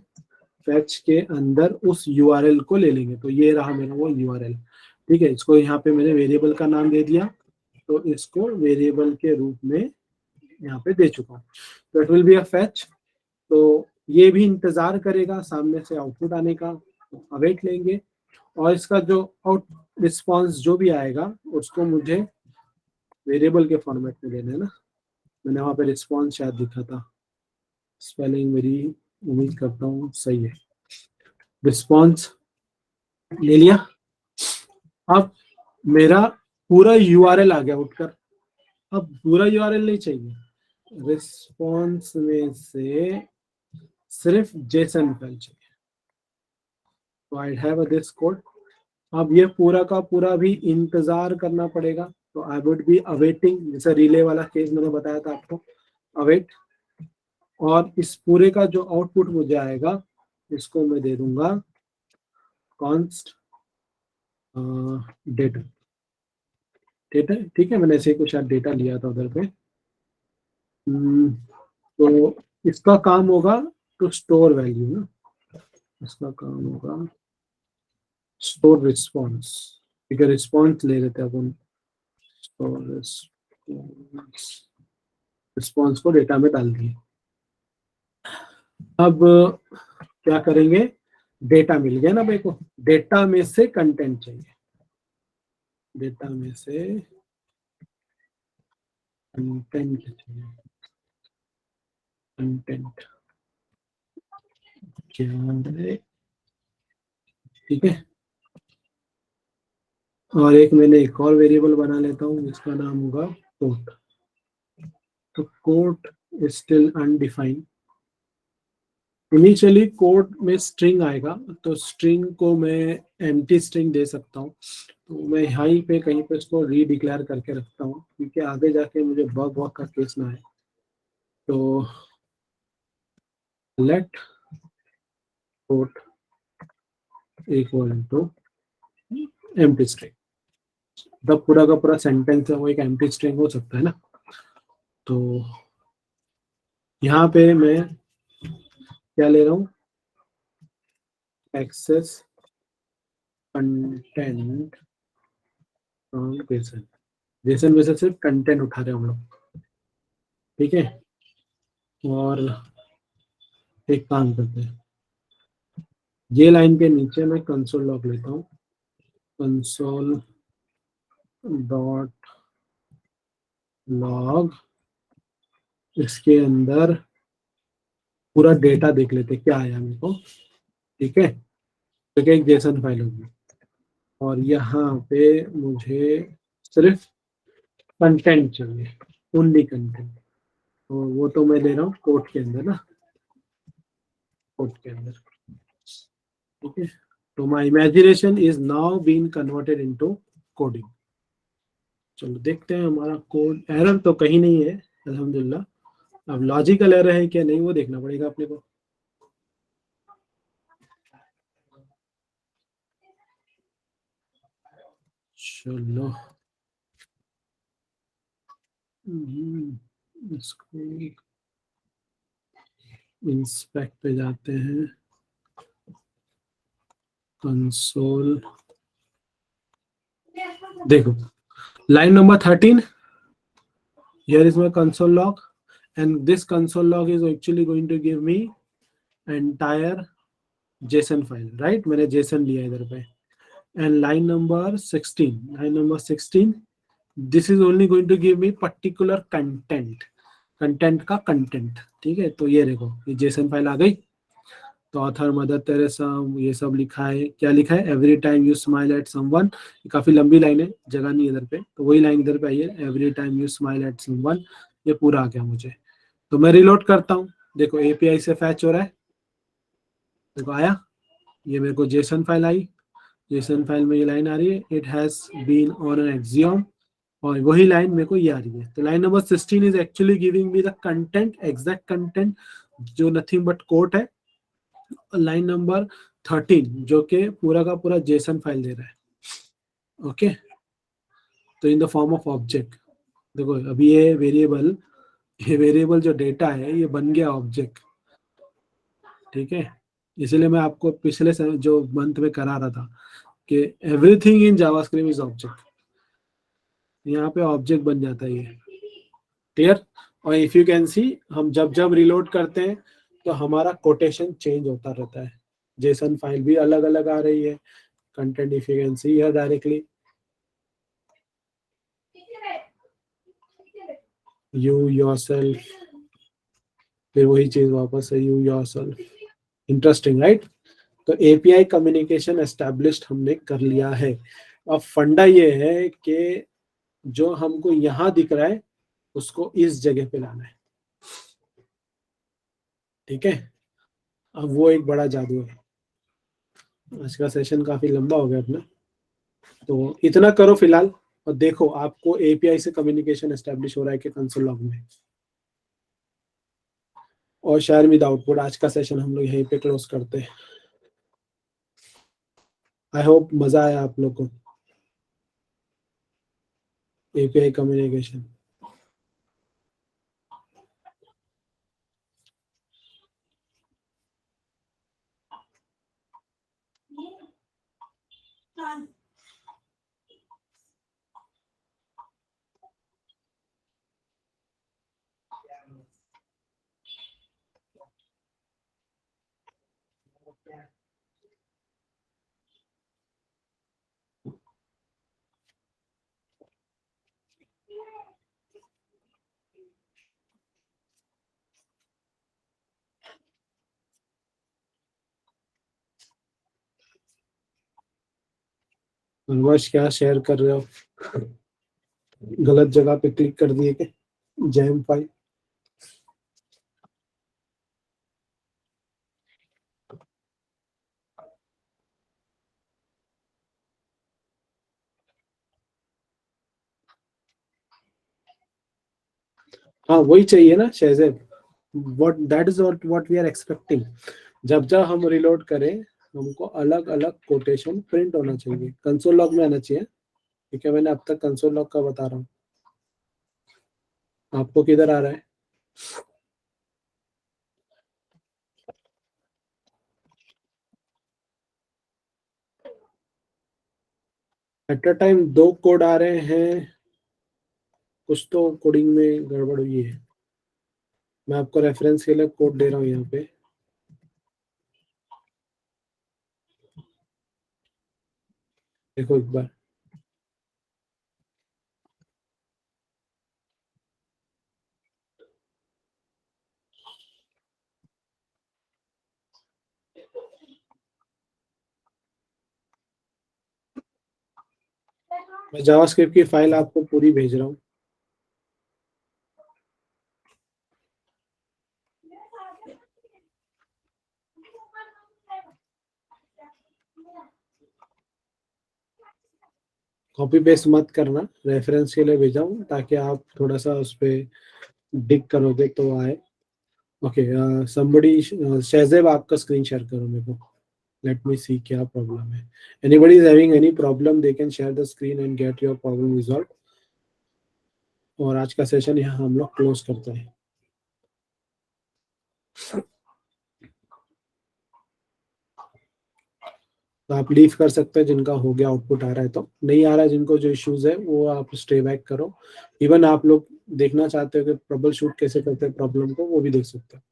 फैच के अंदर उस यूआरएल को ले लेंगे, तो ये रहा मेरा वो यूआरएल। ठीक है, इसको यहाँ पे मैंने वेरिएबल का नाम दे दिया, तो इसको वेरिएबल के रूप में यहाँ पे दे चुका हूँ। तो it will be a fetch, तो ये भी इंतजार करेगा सामने से आउटपुट आने का, अवेट लेंगे, और इसका जो आउट रिस्पॉन्स जो भी आएगा उसको मुझे वेरिएबल के फॉर्मेट में देना है ना। मैंने वहाँ पे रिस्पॉन्स शायद दिखा था, स्पेलिंग मेरी उम्मीद करता हूँ सही है। रिस्पॉन्स ले लिया, अब मेरा पूरा यूआरएल आ गया उठकर। अब पूरा यूआरएल नहीं चाहिए, रिस्पॉन्स में से सिर्फ जेसन फाइल चाहिए। तो आई हैव दिस कोड। अब ये पूरा का पूरा भी इंतजार करना पड़ेगा, तो आई वुड बी अवेटिंग, जैसे रिले वाला केस मैंने बताया था आपको, अवेट। और इस पूरे का जो आउटपुट मुझे आएगा इसको मैं दे दूंगा कॉन्स्ट डेटा। डेटा ठीक है, मैंने ऐसे कुछ डेटा लिया था उधर पे। तो इसका काम होगा टू स्टोर वैल्यू ना, इसका काम होगा स्टोर रिस्पॉन्स। ठीक है, रिस्पॉन्स ले लेते हैं अपन, स्टोर रिस्पॉन्स को डेटा में डाल दिए। अब क्या करेंगे, डेटा मिल गया ना मेरे को, डेटा में से कंटेंट चाहिए, डेटा में से कंटेंट चाहिए। कंटेंट क्या है, ठीक है। और एक मैंने एक और वेरिएबल बना लेता हूँ जिसका नाम होगा कोट। तो quote is still undefined. Initially code में स्ट्रिंग आएगा, तो स्ट्रिंग को मैं एम्प्टी स्ट्रिंग दे सकता हूँ, तो मैं यहीं पे कहीं पे इसको रीडिक्लेयर करके रखता हूँ, क्योंकि आगे जाके मुझे बग वग का केस ना आए। तो let quote equal to empty string, तब पूरा का पूरा सेंटेंस है वो एक एम्प्टी स्ट्रिंग हो सकता है ना। तो यहाँ पे मैं क्या ले रहा हूँ, access content from JSON. JSON में से सिर्फ कंटेंट उठा रहे हैं हम लोग, ठीक है। और एक काम करते हैं, ये लाइन के नीचे मैं कंसोल लॉग लेता हूँ, कंसोल डॉट लॉग, इसके अंदर पूरा डेटा देख लेते क्या आया मेरे को, ठीक है। तो क्या एक जेसन फाइल होगी, और यहाँ पे मुझे सिर्फ कंटेंट चाहिए, ओनली कंटेंट। तो वो तो मैं ले रहा हूँ कोड के अंदर ना, कोड के अंदर, ठीक है। तो my imagination is now been converted into coding. चलो देखते हैं हमारा कोड, एरर तो कहीं नहीं है अल्हम्दुलिल्लाह। अब लॉजिकल एरर है क्या नहीं वो देखना पड़ेगा अपने को। चलो इसको इंस्पेक्ट पे जाते हैं, कंसोल, देखो line number 13, here is my console log, and this console log is actually going to give me entire JSON file, right? मैंने JSON लिया इधर पे, and line number 16, this is only going to give me particular content का content, ठीक है। तो ये देखो ये JSON फाइल आ गई। तो ऑथर मदर टेरेसा ये सब लिखा है, क्या लिखा है, every time you smile at someone, काफी लंबी लाइन है, जगह नहीं है इधर पे, तो वही लाइन इधर पे आई है, every time you smile at someone, ये पूरा आ गया मुझे। तो मैं रिलोड करता हूँ, देखो एपीआई से फैच हो रहा है, देखो आया, ये मेरे को जेसन फाइल आई, जेसन फाइल में ये लाइन आ रही है, it has been on an axiom, और वही लाइन मेरे को ये आ रही है। तो line number 16 is actually giving me the content, exact content जो नथिंग बट कोट है। लाइन नंबर 13 जो कि पूरा का पूरा जेसन फाइल दे रहा है। ओके, तो in the form of object, देखो अभी ये वेरिएबल जो डेटा है ये बन गया ऑब्जेक्ट, ठीक है। इसलिए मैं आपको पिछले जो मंथ में करा रहा था कि everything in JavaScript is object, यहाँ पे ऑब्जेक्ट बन जाता है ये, क्लियर। और इफ यू कैन सी, हम जब जब रिलोड करते हैं तो हमारा कोटेशन चेंज होता रहता है, जेसन फाइल भी अलग अलग आ रही है, content if you can see here directly, you yourself, फिर वही चीज वापस है यू योरसेल्फ, इंटरेस्टिंग राइट। तो एपीआई कम्युनिकेशन एस्टैब्लिश्ड हमने कर लिया है। अब फंडा ये है कि जो हमको यहाँ दिख रहा है उसको इस जगह पे लाना है, ठीक है। अब वो एक बड़ा जादू है। आज का सेशन काफी लंबा हो गया अपना, तो इतना करो फिलहाल, और देखो आपको एपीआई से कम्युनिकेशन एस्टेब्लिश हो रहा है कि कंसोल लॉग में। और शेयर विद आउटपुट, आज का सेशन हम लोग यहीं पे क्लोज करते हैं। आई होप मजा आया आप लोग को एपीआई कम्युनिकेशन। वर्ष क्या शेयर कर रहे हो, गलत जगह पे क्लिक कर दिए के जैम फाइल। हाँ वही चाहिए ना Shahzeb, what that is what we are expecting. जब जब हम रिलोड करें हमको अलग अलग कोटेशन प्रिंट होना चाहिए, कंसोल लॉग में आना चाहिए, ठीक है। मैंने अब तक कंसोल लॉग का बता रहा हूँ, आपको किधर आ रहा है। एट अ टाइम दो कोड आ रहे हैं, कुछ तो कोडिंग में गड़बड़ हुई है। मैं आपको रेफरेंस के लिए कोड दे रहा हूँ यहाँ पे, देखो एक बार। मैं जावास्क्रिप्ट की फाइल आपको पूरी भेज रहा हूँ। कॉपी पेस्ट मत करना, रेफरेंस के लिए भेजा हूँ ताकि आप थोड़ा सा उस पर डिग करोगे तो आए। ओके, समबडी, शहजेब आपका स्क्रीन शेयर करो मेरे को, लेट मी सी क्या प्रॉब्लम है। Anybody is having any problem they can share the screen and get your problem resolve. और आज का सेशन यहाँ हम लोग क्लोज करते हैं। तो आप लीव कर सकते हैं जिनका हो गया, आउटपुट आ रहा है, तो नहीं आ रहा है जिनको जो इश्यूज है वो आप स्टे बैक करो। इवन आप लोग देखना चाहते हो कि ट्रबल शूट कैसे करते हैं प्रॉब्लम को, वो भी देख सकते हैं।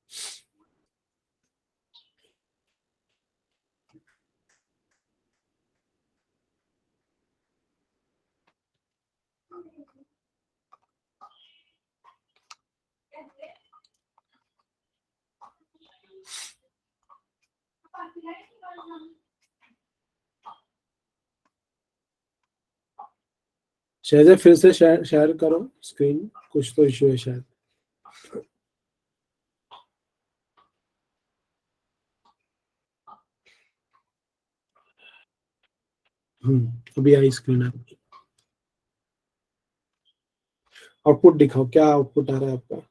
शायद फिर से शेयर करो स्क्रीन, कुछ तो इश्यू है शायद। अभी आई स्क्रीन आपकी। आउटपुट दिखाओ, क्या आउटपुट आ रहा है आपका?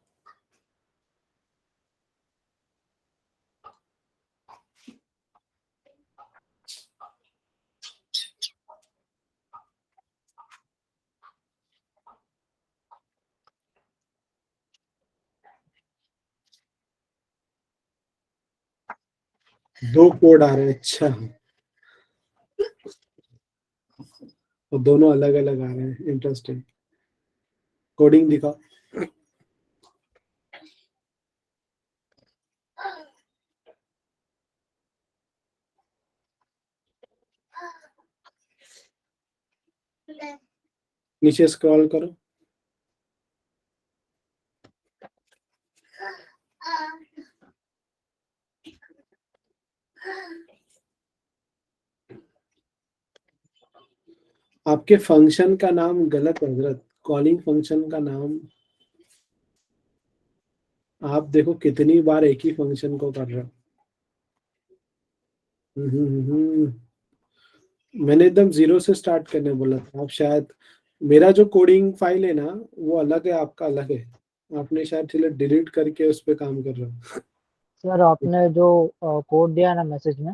दो कोड आ रहे हैं, अच्छा। और दोनों अलग अलग आ रहे हैं, इंटरेस्टिंग। कोडिंग दिखाओ। नीचे स्क्रॉल करो। आपके फंक्शन का नाम गलत है हजरत, कॉलिंग फंक्शन का नाम। आप देखो कितनी बार एक ही फंक्शन को कर रहे हो। मैंने एकदम जीरो से स्टार्ट करने बोला था, आप शायद, मेरा जो कोडिंग फाइल है ना वो अलग है, आपका अलग है। आपने शायद चलो डिलीट करके उस पर काम कर रहे हो। सर आपने जो कोड दिया ना मैसेज में,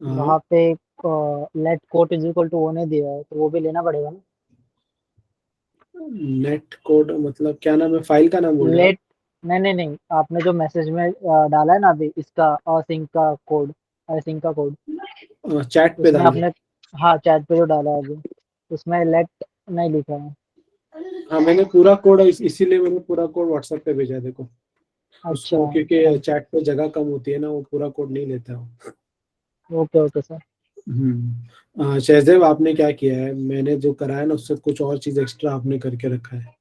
हाँ, वहाँ पे let quote is equal to होने दिया है, तो वो भी लेना पड़ेगा ना। नेट कोड मतलब क्या नाम है, फाइल का नाम बोल रहे हो लेट, नहीं नहीं नहीं, आपने जो मैसेज में डाला है ना अभी इसका असिंक का कोड, असिंक का कोड, आप? चैट पे उसमें डाल दो। आपने, हाँ चैट पे जो डाला है अभी, उसमें लेट नहीं लिखा है। हाँ, मैंने पूरा कोड इसीलिए मैंने पूरा कोड व्हाट्सएप पे भेजा है, देखो। अच्छा, उसको क्योंकि थैंक चैट पे जगह कम होती है ना, वो पूरा कोड नहीं लेता वो। You. Okay okay sir. Shahzeb, आपने क्या किया है, मैंने जो करा है ना उससे कुछ और चीज एक्स्ट्रा आपने करके रखा है।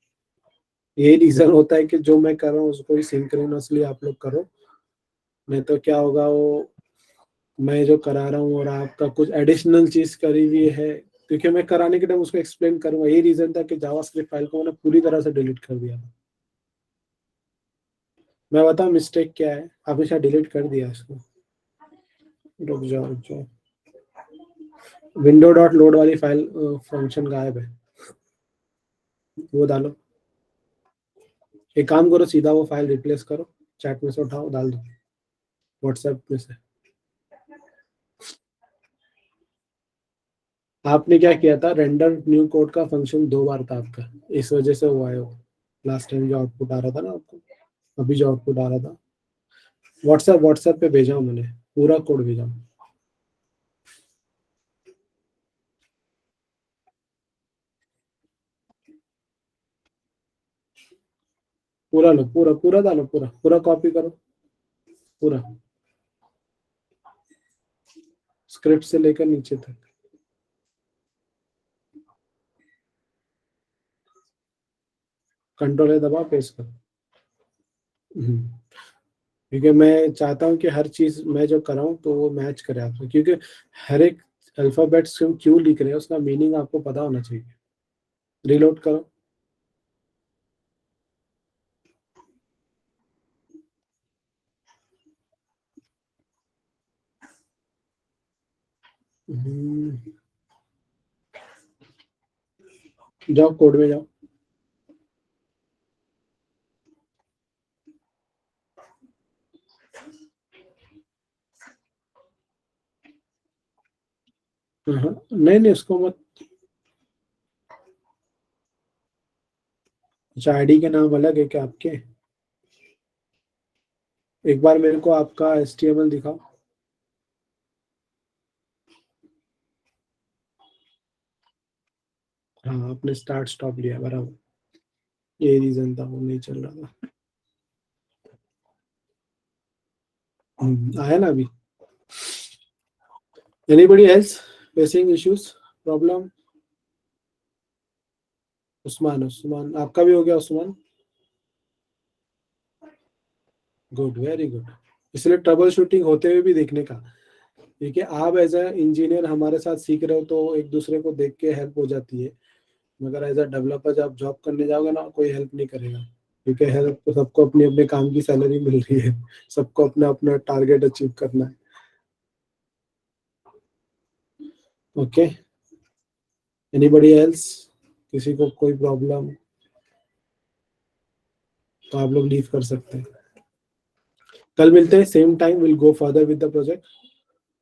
ये रीजन होता है कि जो मैं कर रहा हूँ उसको ही सिंक्रोनसली आप लोग करो, नहीं तो क्या होगा वो, मैं जो करा रहा हूँ और आपका कुछ एडिशनल चीज करी हुई है, क्योंकि मैं कराने के टाइम उसको एक्सप्लेन करूंगा। यही रीजन था कि जावास्क्रिप्ट फाइल को मैंने पूरी तरह से डिलीट कर दिया था। मैं बताऊं मिस्टेक क्या है, आपने शायद डिलीट कर दिया इसको। रुक जाओ रुक जाओ, विंडो डॉट लोड वाली फाइल फंक्शन गायब है, वो डालो। एक काम करो, सीधा वो फाइल रिप्लेस करो, चैट में से उठाओ डाल दो व्हाट्सएप में से। आपने क्या किया था, रेंडर न्यू कोड का फंक्शन दो बार था आपका, इस वजह से हुआ है वो। लास्ट टाइम जो आउटपुट आ रहा था ना आपको, अभी जो आउटपुट आ रहा था, व्हाट्सएप पे भेजा हूं मैंने, पूरा कोड भेजा हूं। पूरा लो, पूरा पूरा डालो, पूरा पूरा कॉपी करो, पूरा स्क्रिप्ट से लेकर नीचे तक। कंट्रोल है दबा, पेस्ट करो। हम्म, क्योंकि मैं चाहता हूँ कि हर चीज मैं जो कराऊं तो वो मैच करे आपसे, क्योंकि हर एक अल्फाबेट्स क्यों लिख रहे हैं उसका मीनिंग आपको पता होना चाहिए। रिलोड करो। जाओ कोड में जाओ। हाँ, नहीं नहीं उसको मत। अच्छा, आईडी के नाम अलग है क्या आपके? एक बार मेरे को आपका HTML दिखाओ। हाँ, आपने स्टार्ट स्टॉप लिया बराबर, ये रीजन था वो नहीं चल रहा था। आया ना अभी? Anybody else facing issues, problem? Usman, Usman आपका भी हो गया उस्मान? Good, very good. इसलिए ट्रबल शूटिंग होते हुए भी देखने का, देखिए आप एज अ इंजीनियर हमारे साथ सीख रहे हो तो एक दूसरे को देख के हेल्प हो जाती है, मगर एज अ डेवलपर जब जॉब करने जाओगे ना कोई हेल्प नहीं करेगा, क्योंकि हेल्प तो सबको अपने अपने काम की सैलरी मिल रही है, सबको अपना अपना टारगेट अचीव करना है। ओके, एनीबॉडी एल्स, किसी को कोई प्रॉब्लम तो आप लोग लीव कर सकते हैं। कल मिलते हैं same time, will go further with the project.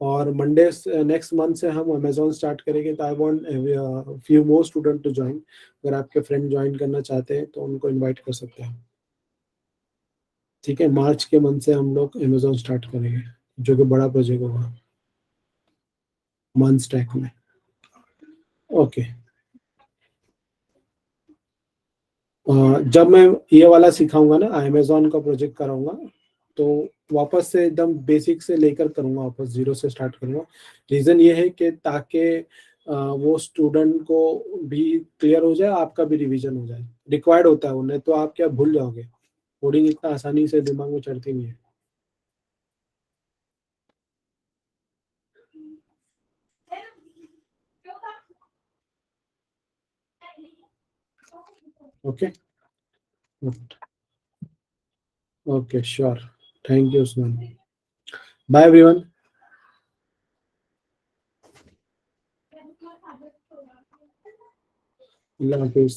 और मंडे नेक्स्ट मंथ से हम अमेजोन स्टार्ट करेंगे, तो I want few more student to join. अगर आपके फ्रेंड ज्वाइन करना चाहते हैं तो उनको इनवाइट कर सकते हैं। ठीक है, मार्च के मंथ से हम लोग अमेजोन स्टार्ट करेंगे, जो कि बड़ा प्रोजेक्ट होगा मंथ स्टैक में। ओके, जब मैं ये वाला सिखाऊंगा ना, अमेजोन का प्रोजेक्ट कराऊंगा, तो वापस से एकदम बेसिक से लेकर करूंगा, वापस जीरो से स्टार्ट करूंगा। रीजन ये है कि ताकि वो स्टूडेंट को भी क्लियर हो जाए, आपका भी रिवीजन हो जाए, रिक्वायर्ड होता है उन्हें, तो आप क्या भूल जाओगे, कोडिंग इतना आसानी से दिमाग में चढ़ती नहीं है। Okay okay sure, thank you Usman, bye everyone. अल्लाह हाफिज।